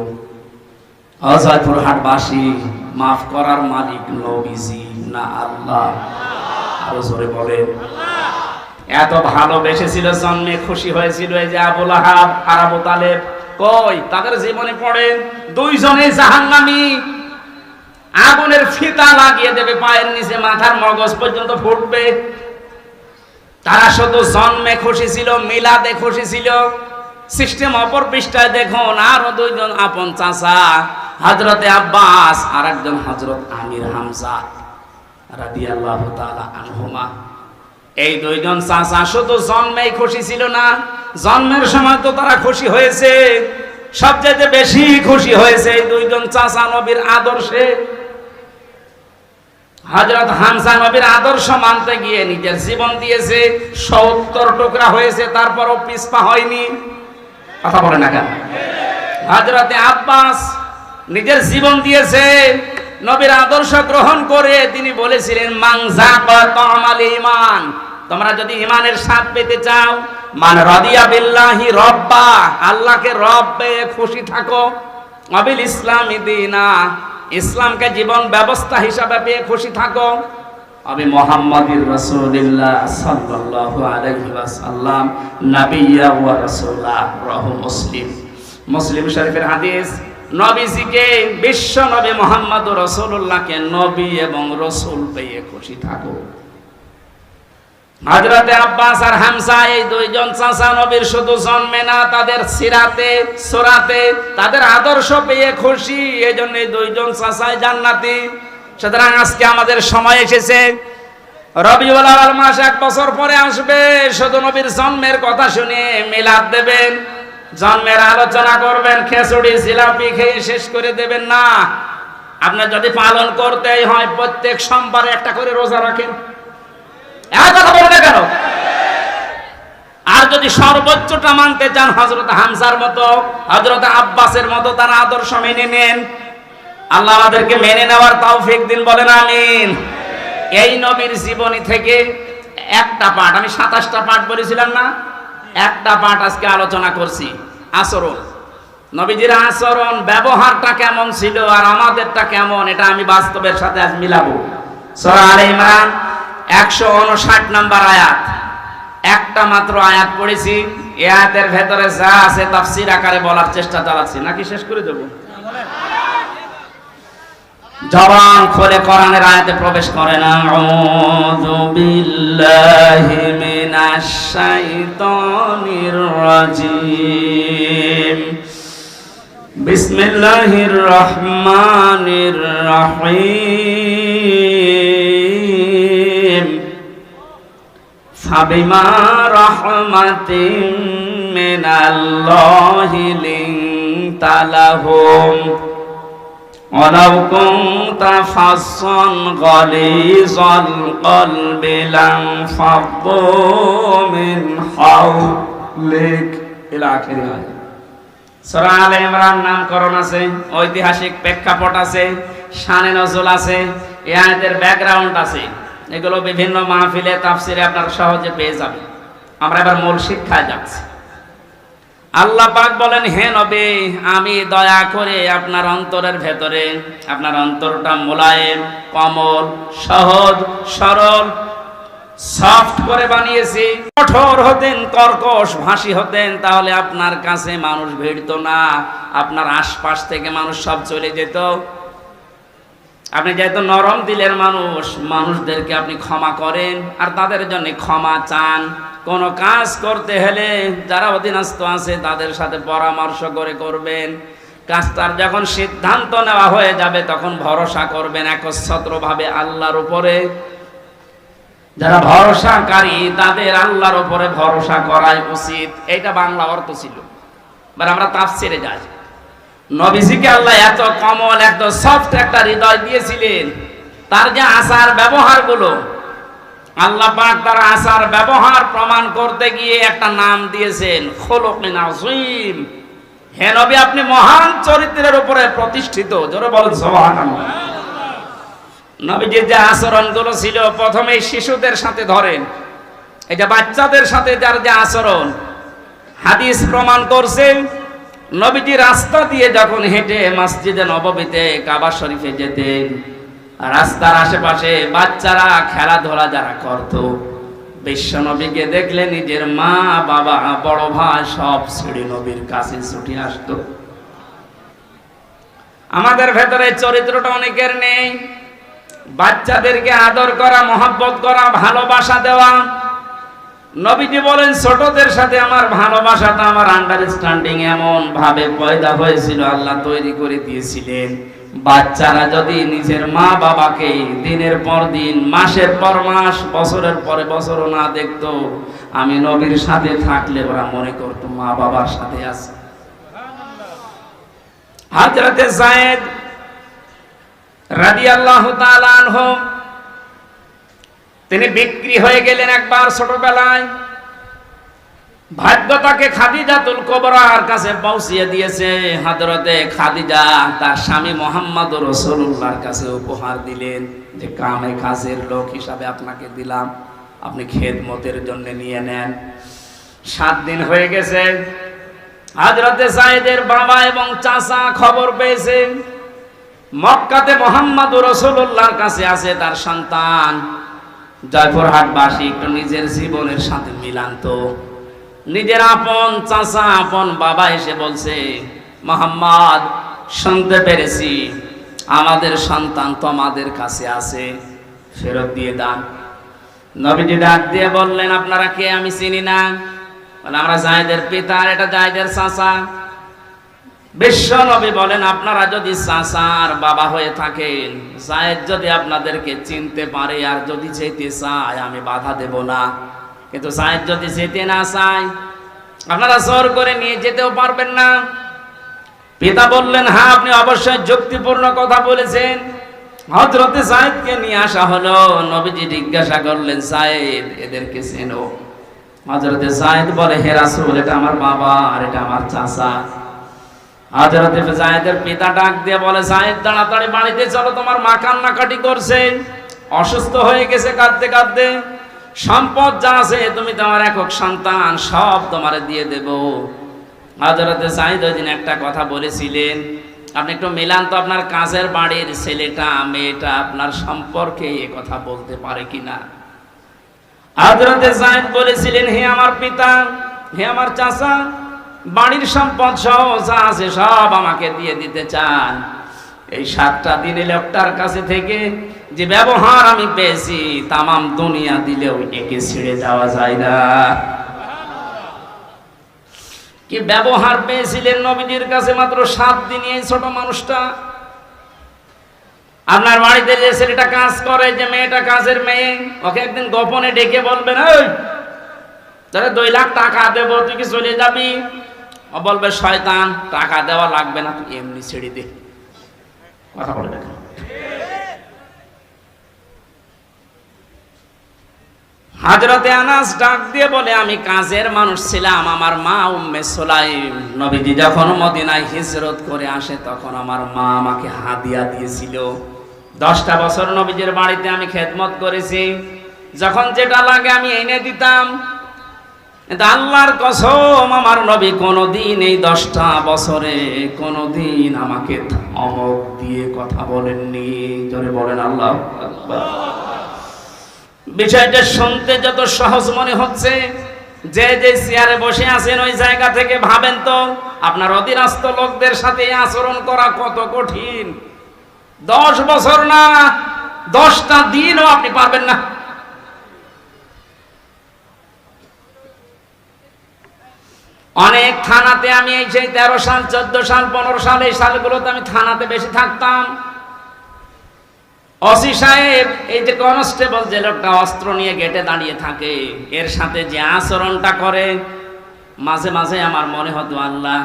[SPEAKER 1] অজয়পুর হাটবাসী, মাফ করার মালিক নবীজি না আল্লাহ? আরো জোরে বলেন। এত ভালোবেসেছিল, জন্মে খুশি হয়েছিল এই যে আবু লাহাব আর আবু তালেব। কই তাদের জীবনে পড়েন দুইজনে জাহান্নামী, আগুনের ফিতা লাগিয়ে দেবে পায়ের নিচে, মাথার মগজ পর্যন্ত ফুটবে। তারা শুধু জন্মে খুশি ছিল, মিলাদে খুশি ছিল। সিস্টেম অপর পৃষ্ঠায় দেখুন আরো দুইজন আপন চাচা, হযরতে আব্বাস আর একজন হযরত আমির হামজা রাদিয়াল্লাহু তাআলা আনহুমা। এই দুইজন চাচা শুধু জন্মেই খুশি ছিল না, জন্মের সময় তো তারা খুশি হয়েছে, সবচেয়ে বেশি খুশি হয়েছে এই দুইজন চাচা নবীর আদর্শে। হযরত হামজা নবীর আদর্শ মানতে গিয়ে নিজের জীবন দিয়েছে, ৭০ টুকরা হয়েছে, তারপরও পিছপা হয়নি। কথা বলে না কেন? হযরতে আব্বাস নিজের জীবন দিয়েছে নবীর আদর্শ গ্রহণ করে। তিনি বলেছিলেন মান যাকা তামাল ঈমান, তোমরা যদি ঈমানের স্বাদ পেতে চাও, মান রাদিয়া বিল্লাহি রব্বা, আল্লাহকে রব পেয়ে খুশি থাকো, আবিল ইসলামি দীনা, ইসলামকে জীবন ব্যবস্থা হিসাবে পেয়ে খুশি থাকো, আমি মুহাম্মাদুর রাসূলুল্লাহ সাল্লাল্লাহু আলাইহি ওয়াসাল্লাম নাবিয়্যা ওয়া রাসূলা। রাহু মুসলিম, মুসলিম শরীফের হাদিস। নবীজিকে, বিশ্ব নবী মুহাম্মদুর রাসূলুল্লাহকে নবী এবং রাসূল পেয়ে খুশি থাকো। হযরতে আব্বাস আর হামজা এই দুইজন চাচা নবীর শুধু জন্মে না, তাদের সিরাতে সুরাতে তাদের আদর্শ পেয়ে খুশি, এজন্য এই দুইজন চাচাই জান্নাতি। সুতরাং আজকে আমাদের সময় এসেছে, রবিউল আউয়াল মাস 1 বছর পরে আসবে, শুধু নবীর জন্মের কথা শুনে মিলাদ দেবেন, জন্মের আলোচনা করবেন, খিচুড়ি জিলাপি খেয়ে শেষ করে দেবেন না। আপনার যদি পালন করতেই হয় প্রত্যেক সোমবারে একটা করে রোজা রাখেন। কথা বলবে কেন? আর যদি সর্বোচ্চটা মানতে চান হযরত হামজার মতো, হযরত আব্বাসের মতো তার আদর্শ মেনে নেন। আল্লাহ আমাদেরকে মেনে নেওয়ার তৌফিক দিন, বলেন আমিন। এই নবীর জীবনী থেকে একটা পাঠ, আমি 27টা পাঠ বলেছিলাম না, একটা পাঠ আজকে আলোচনা করছি। আচরণ, নবীজির আচরণ ব্যবহারটা কেমন ছিল আর আমাদেরটা কেমন, এটা আমি বাস্তবের সাথে আজ মিলাবো। সূরা আলে ইমরান 159 নম্বর আয়াত, একটা মাত্র আয়াত পড়েছি। এই আয়াতের ভেতরে যা আছে তাফসীর আকারে বলার চেষ্টা চালাচ্ছি, নাকি শেষ করে দেব? জবান খুলে কোরআনের আয়াতে প্রবেশ করেন। আউযু বিল্লাহি মিনাশ শাইতানির রাজিম, বিসমিল্লাহির রহমানির রহিম। ফাবিমা রাহমাতিন মিনাল্লাহি লিনতা লাহুম ওয়ালাউ কুনতা ফাসসান গালিযাল কলবি লানফাদ্দু মিন হাওলিক ইলা আখির আয়াত। সূরা আলে ইমরান নামকরণ আছে, ঐতিহাসিক প্রেক্ষাপট আছে, শানে নজুল আছে, এই আয়াতের ব্যাকগ্রাউন্ড আছে। এগুলো বিভিন্ন মাহফিলে তাফসিরে আপনারা সহজে পেয়ে যাবেন। আমরা এবার মূল শিক্ষায় যাচ্ছি। আল্লাহ পাক বলেন, হে নবী, আমি দয়া করে আপনার অন্তরের ভেতরে, আপনার অন্তরটা মোলায়েম, কোমল, সহজ, সরল, সফট করে বানিয়েছি। কঠোর হতেন, কর্কশ ভাষী হতেন, তাহলে আপনার কাছে মানুষ ভিড়তো না, আপনার আশপাশ থেকে মানুষ সব চলে যেত। আপনি যেহেতু নরম দিলের মানুষ, মানুষদেরকে আপনি ক্ষমা করেন আর তাদের জন্য ক্ষমা চান। কোন কাজ করতে হলে যারা অধীনস্থ আছে তাদের সাথে পরামর্শ করে করবেন। কাজটার যখন সিদ্ধান্ত নেওয়া হয়ে যাবে তখন ভরসা করবেন একচ্ছত্রভাবে আল্লাহর উপরে। যারা ভরসাকারী তাদের আল্লাহর উপরে ভরসা করাই উচিত। এইটা বাংলা অর্থ ছিল। এবার আমরা তাফসিরে যাই। নবীজিকে আল্লাহ এত কমল, এত সফট একটা হৃদয় দিয়েছিলেন, তার যে আচার ব্যবহার গুলো, আল্লাহ পাক তার আচার ব্যবহার প্রমাণ করতে গিয়ে একটা নাম দিয়েছেন, খুলুকুন আযীম। হে নবী, আপনি মহান চরিত্রের উপরে প্রতিষ্ঠিত। জোরে বলেন সুবহানাল্লাহ। নবীজির যে আচরণগুলো ছিল, প্রথমে শিশুদের সাথে ধরেন, এটা বাচ্চাদের সাথে যার যে আচরণ, হাদিস প্রমাণ করছে। নবীজি রাস্তা দিয়ে যখন হেঁটে মসজিদে নববীতে কাবা শরীফে যেতেন, রাস্তার আশেপাশে বাচ্চারা খেলাধুলা যারা করত, বিশ্বনবীকে দেখলে নিজের মা বাবা বড় ভাই সব ছেড়ে নবীর কাছে ছুটে আসতো। আমাদের ভেতরে চরিত্রটা অনেকের নেই। বাচ্চাদেরকে আদর করা, মহব্বত করা, ভালোবাসা দেওয়া। নবীজি বলেন ছোটদের সাথে আমার ভালোবাসাটা, আমার আন্ডারস্ট্যান্ডিং এমন ভাবে পয়দা হয়েছিল, আল্লাহ তৈরি করে দিয়েছিলেন। বাচ্চারা যদি নিজের মা বাবাকে দিনের পর দিন, মাসের পর মাস, বছরের পরে বছরও না দেখতো, আমি নবীর সাথে থাকলে ওরা মনে করতো মা বাবার সাথে আছে। হযরতে যায়েদ রাদিয়াল্লাহু তাআলা আনহু তিনি বিক্রি হয়ে গেলেন একবার ছোটবেলায়। ভাগ্য তাকে খাদিজাতুল কুবরার কাছে পৌঁছিয়ে দিয়েছে। হযরতে খাদিজা তার স্বামী মুহাম্মদ রাসূলুল্লাহর কাছে উপহার দিলেন যে কামে কাজের লোক হিসাবে আপনাকে দিলাম, আপনি খেদমতের জন্য নিয়ে নেন। 7 দিন হয়ে গেছে। হযরতে যায়েদের বাবা এবং চাচা খবর পেয়েছে মক্কাতে মুহাম্মদ রাসূলুল্লাহর কাছে আছে তার সন্তান। জয়পুরহাটবাসী একটু নিজের জীবনের সাথে মিলান তো। নিজের আপন চাচা, আপন বাবা এসে বলছে, মুহাম্মদ শুনতে পেরেছি আমাদের সন্তান তোমাদের কাছে আছে, ফেরত দিয়ে দান। নবীজি ডাক দিয়ে বললেন, আপনারা কে? আমি চিনি না। বলে, আমরা যায়েদের পিতা, আর এটা যায়েদের চাচা। বিশ্ব নবী বলেন, আপনারা যদি চাচার বাবা হয়ে থাকেন, যায়েদ যদি আপনাদেরকে চিনতে পারে আর যদি যেতে চায়, আমি বাধা দেব না। কিন্তু যায়েদ যদি যেতে না চায়, আপনারা জোর করে নিয়ে যেতেও পারবেন না। পিতা বললেন, হ্যাঁ, আপনি অবশ্যই যুক্তিপূর্ণ কথা বলেছেন। হযরতে যায়েদকে নিয়ে আসা হলো। নবীজি জিজ্ঞাসা করলেন, যায়েদ এদেরকে চেনো? হযরতে যায়েদ বলে, হে রাসূল, এটা আমার বাবা আর এটা আমার চাচা। হযরতে যায়েদের পিতা ডাক দিয়ে বলে, যায়েদ তাড়াতাড়ি বাড়িতে চলো, তোমার মা কান্নাকাটি করছে, অসুস্থ হয়ে গেছে কাঁদতে কাঁদতে। সম্পদ যা আছে, তুমি তোমার একক সন্তান, সব তোমারে দিয়ে দেব। হযরতে যায়েদ ওই দিন একটা কথা বলেছিলেন, আপনি একটু মিলান তো, আপনার কাজের বাড়ির ছেলেটা মেয়েটা আপনার সম্পর্কে এ কথা বলতে পারে কিনা। হযরতে যায়েদ বলেছিলেন, হে আমার পিতা, হে আমার চাচা, বাড়ির সম্পদ সহ যা আছে সব আমাকে দিয়ে দিতে চান। এই 7টা দিনে লোকটার কাছে থেকে যে ব্যবহার আমি পেয়েছি, তামাম দুনিয়া দিলেও একে ছেড়ে যাওয়া যায় না। কি ব্যবহার পেয়েছিলেন নবীজির কাছে মাত্র 7 দিনে এই ছোট মানুষটা। আপনার বাড়িতে যে ছেলেটা কাজ করে, যে মেয়েটা কাজের মেয়ে, ওকে একদিন গোপনে ডেকে বলবেন, এই তাহলে 2 লাখ টাকা দেবো, তুই কি চলে যাবি? ও বলবে, শয়তান, টাকা দেওয়া লাগবে না, তুই এমনি ছেড়ে দে। কথা বলে দেখো। হযরতে আনাস ডাক দিয়ে বলে, আমি কাজের মানুষ ছিলাম, আমার মা উম্মে সুলাইম নবীজি যখন মদিনায় হিজরত করে আসে, তখন আমার মা আমাকে হাদিয়া দিয়েছিল। 10টা বছর নবীজির বাড়িতে আমি খেদমত করেছি, যখন যেটা লাগে আমি এনে দিতাম। কিন্তু আল্লাহর কসম, আমার নবী কোনদিন এই 10টা বছরে কোনদিন আমাকে ধমক দিয়ে কথা বলেননি। জোরে বলেন আল্লাহু আকবার। বিষয়টা শুনতে যত সহজ মনে হচ্ছে, যে যে চেয়ারে বসে আছেন ওই জায়গা থেকে ভাবেন তো, আপনার অধীনস্থ লোকদের সাথে আচরণ করা কত কঠিন। 10 বছর না, 10টা দিনও আপনি পারবেন না। অনেক থানাতে আমি এই সেই 13 সাল, 14 সাল, 15 সাল, এই সালগুলোতে আমি থানাতে বেশি থাকতাম। ওসি সাহেব, এই যে কনস্টেবল, যে লোকটা অস্ত্র নিয়ে গেটে দাঁড়িয়ে থাকে, এর সাথে যে আচরণটা করে, মাঝে মাঝে আমার মনে হতো, আল্লাহ,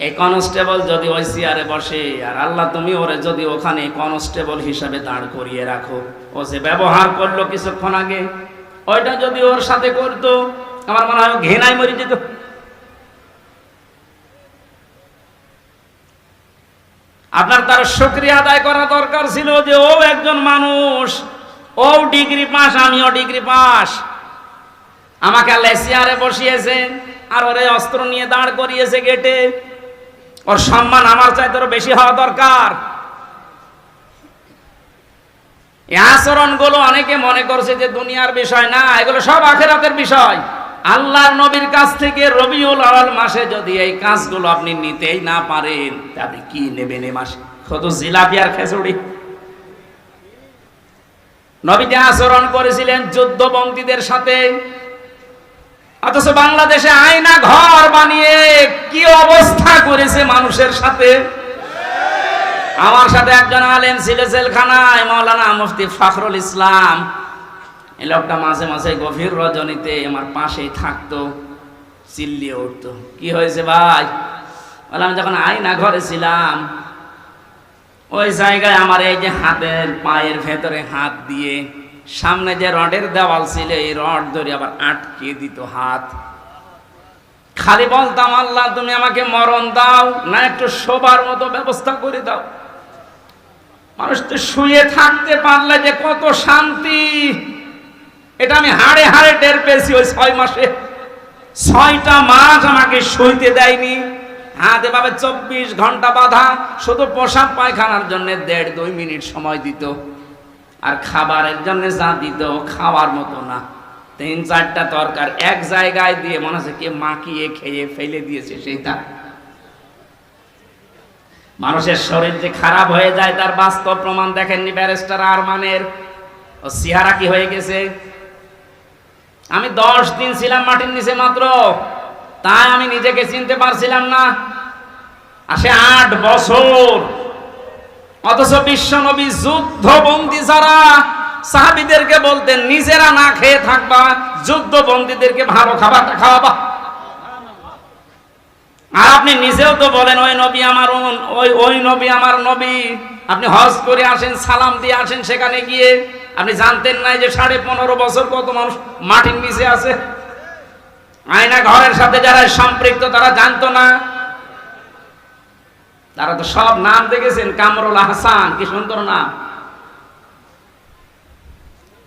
[SPEAKER 1] এই কনস্টেবল যদি ওই চেয়ারে বসে, আর আল্লাহ তুমি ওরে যদি ওখানে কনস্টেবল হিসাবে দাঁড় করিয়ে রাখো, ও যে ব্যবহার করলো কিছুক্ষণ আগে, ওইটা যদি ওর সাথে করতো, আমার মনে হয় ঘৃণায় মরে যেত। আপনার তার শুকরিয়া আদায় করা দরকার ছিল যে ও একজন মানুষ, ও ডিগ্রি পাস, আমিও ডিগ্রি পাস, আমাকে আল্লাহ চেয়ারে বসিয়েছে আর ওরে অস্ত্র নিয়ে দাঁড় করিয়েছে গেটে। ওর সম্মান আমার চাইতে বেশি হওয়া দরকার। এই আচরণগুলো অনেকে মনে করছে যে দুনিয়ার বিষয় না, এগুলো সব আখিরাতের বিষয়। আল্লাহর নবীর কাছ থেকে রবিউল আউয়াল মাসে যদি এই কাজগুলো আপনি নিতেই না পারেন, আপনি কি নেবেন এই মাসে? শুধু জিলাপি আর খিচুড়ি? নবী যে আচরণ করেছিলেন যুদ্ধবন্দীদের সাথে, অথচ বাংলাদেশে আয়না ঘর বানিয়ে কি অবস্থা করেছে মানুষের সাথে। আমার সাথে একজন আলেম ছিল জেলখানায়, মাওলানা মুফতি ফখরুল ইসলাম। এই লোকটা মাঝে মাঝে গভীর রজনীতে আমার পাশেই থাকতো, চিল্লিয়ে উঠতো, কি হয়েছে ভাই? বললাম যখন আয়না ঘরে ছিলাম ওই জায়গায় আমার এই যে হাতের পায়ের ভেতরে হাত দিয়ে সামনে যে রডের দেওয়াল ছিল এই রড ধরে আবার আটকে দিত হাত। খালি বলতাম, আল্লাহ তুমি আমাকে মরণ দাও না একটু শোবার মতো ব্যবস্থা করে দাও। মানুষ তো শুয়ে থাকতে পারলে যে কত শান্তি, এটা আমি হাড়ে হাড়ে টের পেয়েছি। ওই 6 মাসে 6টা মাস আমাকে শুইতে দেয়নি। হাত এভাবে 24 ঘন্টা বাঁধা, শুধু পোশাক পায়খানার জন্য 1.5-2 মিনিট সময় দিত, আর খাবারের জন্য যা দিত খাওয়ার মতো না। 3-4টা তরকার এক জায়গায় দিয়ে মনে হচ্ছে কে মাখিয়ে খেয়ে ফেলে দিয়েছে সেইটা। মানুষের শরীর যে খারাপ হয়ে যায় তার বাস্তব প্রমাণ দেখেননি ব্যারিস্টার আরমানের? ও চেহারা কি হয়ে গেছে। আমি 10 দিন ছিলাম মাটির নিচে মাত্র, তাই আমি নিজেকে চিনতে পারছিলাম না। আর সে 8 বছর, অথচ বিশ্বনবী যুদ্ধবন্দী যারা সাহাবীদেরকে বলতেন নিজেরা না খেয়ে থাকবা, যুদ্ধবন্দীদেরকে ভালো খাবারটা খাওয়াবা। আর আপনি নিজেও তো বলেন ওই নবী আমার ওই নবী আমার নবী। আপনি হজ করে আসেন, সালাম দিয়ে আসেন, সেখানে গিয়ে আপনি জানতেন না যে 15.5 বছর কত মানুষ মাটির নিচে আছে। আয়না ঘরের সাথে যারা সম্পৃক্ত তারা জানতো না। তারা তো সব নাম দেখেছেন, কামরুল আহসান, কি সুন্দর নাম,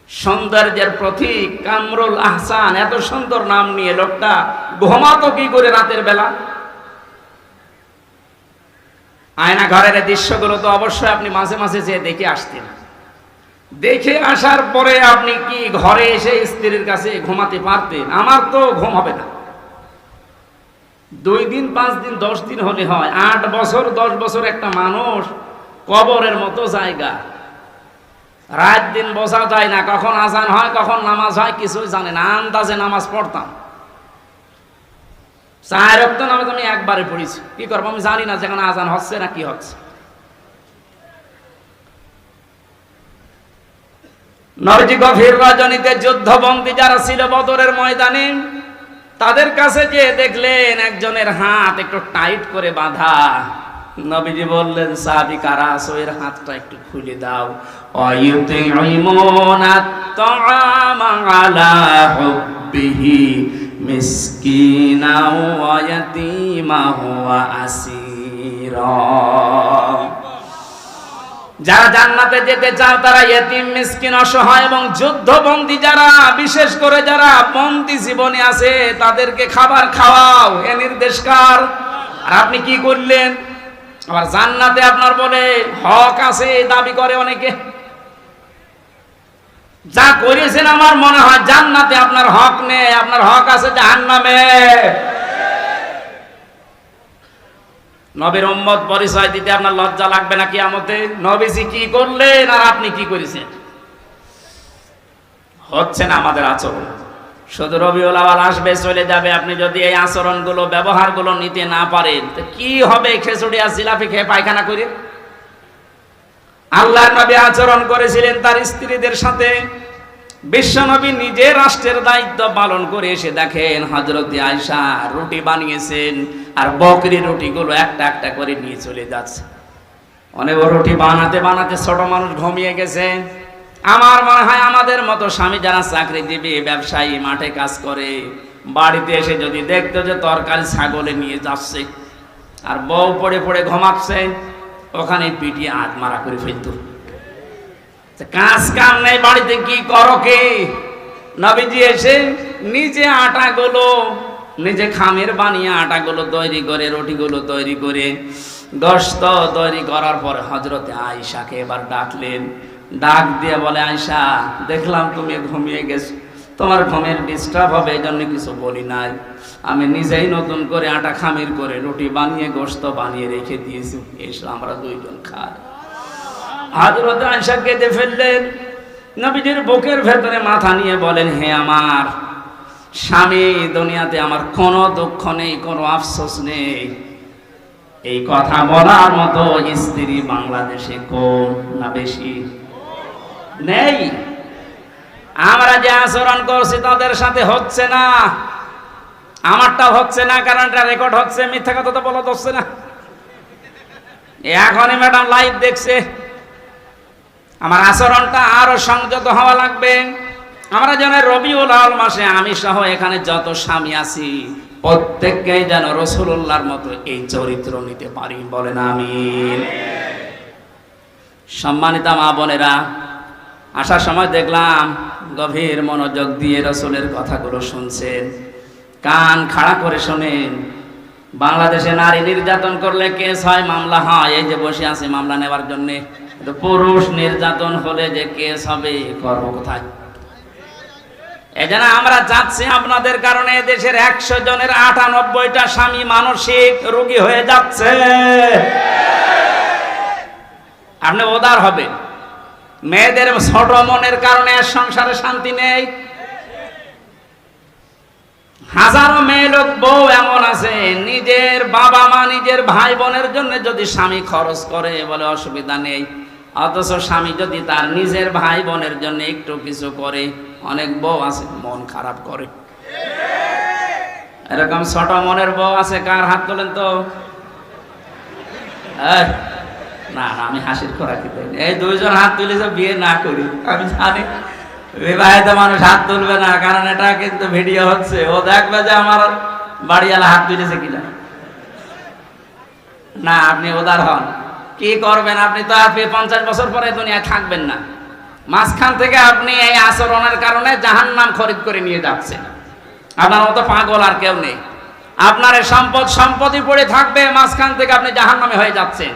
[SPEAKER 1] সৌন্দর্যের প্রতীক কামরুল আহসান। এত সুন্দর নাম নিয়ে লোকটা ঘুমাতো কি করে রাতের বেলা? আয়না ঘরের দৃশ্যগুলো তো অবশ্যই আপনি মাঝে মাঝে যেয়ে দেখে আসতেন। দেখে আসার পরে আপনি কি ঘরে এসে স্ত্রীর কাছে ঘুমাতে পারতেন? আমার তো ঘুম হবে না। 2 দিন 5 দিন 10 দিন হলে হয়, 8 বছর 10 বছর একটা মানুষ কবরের মতো জায়গা। রাত দিন বোঝা যায় না, কখন আজান হয় কখন নামাজ হয় কিছুই জানে না। আন্দাজে নামাজ পড়তাম, 4 ওয়াক্ত নামাজ আমি একবারে পড়েছি। কি করবো আমি জানি না যেখানে আজান হচ্ছে না কি হচ্ছে। নবীজি গভীর রজনীতে যুদ্ধবন্দী যারা ছিল বদরের ময়দানে, তাদের কাছে যে দেখলেন একজনের হাত একটু টাইট করে বাঁধা। নবীজি বললেন, সাহাবী কারা আছো, এর হাতটা একটু খুলে দাও। অয়ুতিমুনা তাআমা আলা হুব্বিহি মিসকিনা ওয়া ইয়াতীমা ওয়া আসীরা। যারা জান্নাতে যেতে চাও তারা ইয়েতিম, মিসকিন, অসহায় এবং যুদ্ধবন্দী যারা, বিশেষ করে যারা বন্দী জীবনে আছে তাদেরকে খাবার খাওয়াও, এ নির্দেশকার। আর আপনি কি করলেন? আবার জান্নাতে আপনার বলে হক আছে দাবি করে অনেকে। যা করেছেন আমার মনে হয় জান্নাতে আপনার হক নেই, আপনার হক আছে জাহান্নামে। নবীর উম্মত পরিচয় দিতে আপনার লজ্জা লাগবে না কিয়ামতে? নবীজি কি করলেন আর আপনি কি করেছেন? হচ্ছে না আমাদের আচরণ। শুধু রবিউল আউয়াল আসবে চলে যাবে, আপনি যদি এই আচরণগুলো ব্যবহারগুলো নিতে না পারেন তো কি হবে? খিচুড়ি আর জিলাপি খেয়ে পায়খানা করে? আল্লাহর নবী আচরণ করেছিলেন তার স্ত্রীদের সাথে। বিশ্বনবী নিজে রাষ্ট্রের দায়িত্ব পালন করে এসে দেখেন হযরত আয়েশা রুটি বানিয়েছেন, আর বকরি রুটিগুলো একটা একটা করে নিয়ে চলে যাচ্ছে। অনেক রুটি বানাতে বানাতে ছোট মানুষ ঘুমিয়ে গেছে। আমার মনে হয় আমাদের মতো স্বামী যারা চাকরিজীবী, ব্যবসায়ী, মাঠে কাজ করে, বাড়িতে এসে যদি দেখতো যে তরকারি ছাগলে নিয়ে যাচ্ছে আর বউ পড়ে পড়ে ঘুমাচ্ছে, ওখানে পিটিয়ে হাত মারা করে ফেলতো। কাজ কাম নেই বাড়িতে, কি করো কি? নবীজি এসে নিজে আটাগুলো, নিজে খামের বানিয়ে আটাগুলো তৈরি করে, রুটিগুলো তৈরি করে, গোশত তৈরি করার পর হযরতে আয়েশাকে এবার ডাকলেন। ডাক দিয়ে বলে, আয়সা দেখলাম তুমি ঘুমিয়ে গেছো, তোমার ঘুমের ডিস্টার্ব হবে এই জন্য কিছু বলি নাই। আমি নিজেই নতুন করে আটা খামির করে রুটি বানিয়ে গোশত বানিয়ে রেখে দিয়েছি, এসে আমরা দুইজন খাই। হযরত আয়েশা কেঁদে ফেললেন, নবীজির বুকের ভেতরে মাথা নিয়ে বলেন, হে আমার স্বামী, দুনিয়াতে আমার কোনো দুঃখ নেই, কোনো আফসোস নেই। এই কথা বলার মতো স্ত্রী বাংলাদেশে কম না বেশি? নেই। আমরা যে আচরণ করছি তাদের সাথে হচ্ছে না, আমারটা হচ্ছে না, কারণ এটা রেকর্ড হচ্ছে। মিথ্যা কথা তো বলা হচ্ছে না। এখনই ম্যাডাম লাইভ দেখছে। আমার আচরণটা আরো সংযত হওয়া লাগবে। আমরা যেন রবিউল আউয়াল মাসে আমি সহ এখানে যত স্বামী আছি প্রত্যেককেই যেন রাসূলুল্লাহর মতো এই চরিত্র নিতে পারি, বলেন আমিন। সম্মানিত মা বোনেরা, আসার সময় দেখলাম গভীর মনোযোগ দিয়ে রাসূলের কথাগুলো শুনছেন, কান খাড়া করে শোনেন। বাংলাদেশে নারী নির্যাতন করলে কেস হয়, মামলা হয়। এই যে বসে আছে মামলা নেওয়ার জন্য। পুরুষ নির্যাতন হলে যে কেস হবে, করব কোথায়? এজন্য আমরা চাচ্ছি আপনাদের কারণে দেশের 100 জনের 98টা স্বামী মানসিক রোগী হয়ে যাচ্ছে। আপনি উদার হবেন। মেয়েদের ছোট মনের কারণে সংসারে শান্তি নেই। হাজারো মেয়ে লোক বউ এমন আছে, নিজের বাবা মা নিজের ভাই বোনের জন্য যদি স্বামী খরচ করে বলে অসুবিধা নেই, অথচ স্বামী যদি তার নিজের ভাই বোনের জন্য একটু কিছু করে, অনেক বউ আছে মন খারাপ করে। এরকম ছোট মনের বউ আছে, কার হাত তোলেন তো? না আমি হাসির খোরাকি দেই। এই দুইজন হাত তুলেছে বিয়ে না করি, আমি জানি বিবাহিত মানুষ হাত তুলবে না, কারণ এটা কিন্তু ভিডিও হচ্ছে। ও দেখবে যে আমার বাড়িওয়ালা হাত তুলেছে কিনা। না, আপনি উদার হন। কি করবেন? আপনি তো আপনি 50 বছর পরে দুনিয়ায় থাকবেন না। মাঝখান থেকে আপনি এই আচরণের কারণে জাহান্নাম খরিদ করে নিয়ে যাচ্ছেন। আপনার মতো পাগল আর কেউ নেই। আপনার সম্পত্তি পড়ে থাকবে, মাঝখান থেকে আপনি জাহান্নামে হয়ে যাচ্ছেন।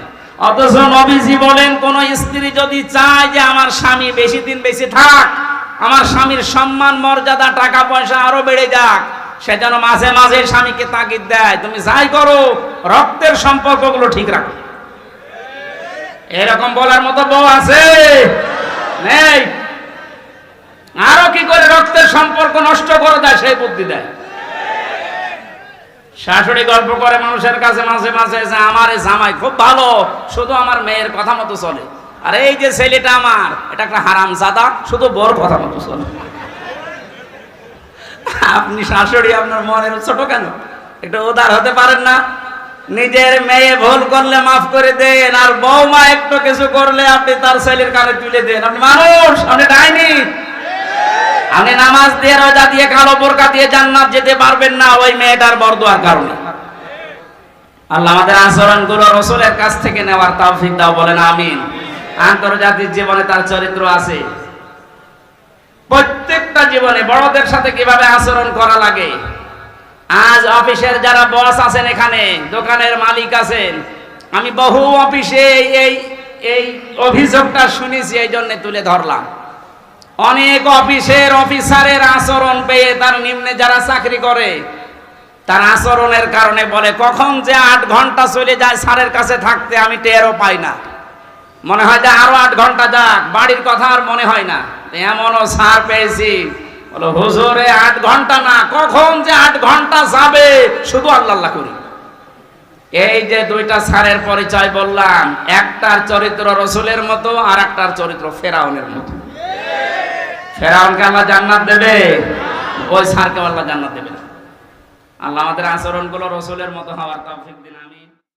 [SPEAKER 1] অথচ নবীজি বলেন, কোন স্ত্রী যদি চায় যে আমার স্বামী বেশি দিন বেঁচে থাক, আমার স্বামীর সম্মান মর্যাদা টাকা পয়সা আরো বেড়ে যাক, সে যেন মাঝে মাঝে স্বামীকে তাগিদ দেয়, তুমি যাই করো রক্তের সম্পর্কগুলো ঠিক রাখো। এরকম বলার মতো বউ আছে? নেই। আরো কি করে রক্তের সম্পর্ক নষ্ট করে দেয় সেই বুদ্ধি দেয়। শাশুড়ি গল্প করে মানুষের কাছে মাঝে মাঝে, আমার এই জামাই খুব ভালো, শুধু আমার মেয়ের কথা মতো চলে। আর এই যে ছেলেটা আমার, এটা একটা হারামজাদা, শুধু বউর কথা মতো চলে। আপনি শাশুড়ি, আপনার মনের ছোট কেন? একটু উদার হতে পারেন না? নিজের মেয়ে ভুল করলে মাফ করে দেন, আর বৌমা একটু কিছু করলে আপনি তার ছেলের কানে তুলে দেন। আপনি মানুষ, আপনি ডাইনি। আপনি নামাজ দিয়ে, রোজা দিয়ে, কালো বোরকা দিয়ে জান্নাত যেতে পারবেন না ওই মেয়েটার বরদোয়ার কারণে। আল্লাহ আমাদের আচরণগুলো রাসূলের কাছ থেকে নেওয়ার তৌফিক দাও, বলেন আমিন। আন্তর্জাতিক জীবনে তার চরিত্র আছে। প্রত্যেকটা জীবনে বড়দের সাথে কিভাবে আচরণ করা লাগে। আজ অফিসের যারা বস আছেন, এখানে দোকানের মালিক আছেন, আমি বহু অফিসে এই অভিযোগটা শুনেছি, এই জন্য তুলে ধরলাম। অনেক অফিসের অফিসারের আচরণ পেয়ে তার নিম্নে যারা চাকরি করে, তার আচরণের কারণে বলে, কখন যে 8 ঘন্টা চলে যায় স্যারের কাছে থাকতে আমি টেরও পাই না। মনে হয় যে আরো 8 ঘন্টা যাক, বাড়ির কথা আর মনে হয় না। এমনও স্যার পেয়েছি, বলো হুজুরে 8 ঘন্টা না, কখন যে 8 ঘন্টা যাবে শুধু আল্লাহ আল্লাহ করি। এই যে দুইটা স্যারের পরিচয় বললাম, একটার চরিত্র রাসূলের মতো, আর একটার চরিত্র ফেরাউনের মতো। ফেরাউনকে আল্লাহ জান্নাত দেবে, ওই স্যারকে আল্লাহ জান্নাত দেবে না। আল্লাহ আমাদের আচরণগুলো রাসূলের মতো হওয়ার তৌফিক দিন, আমিন।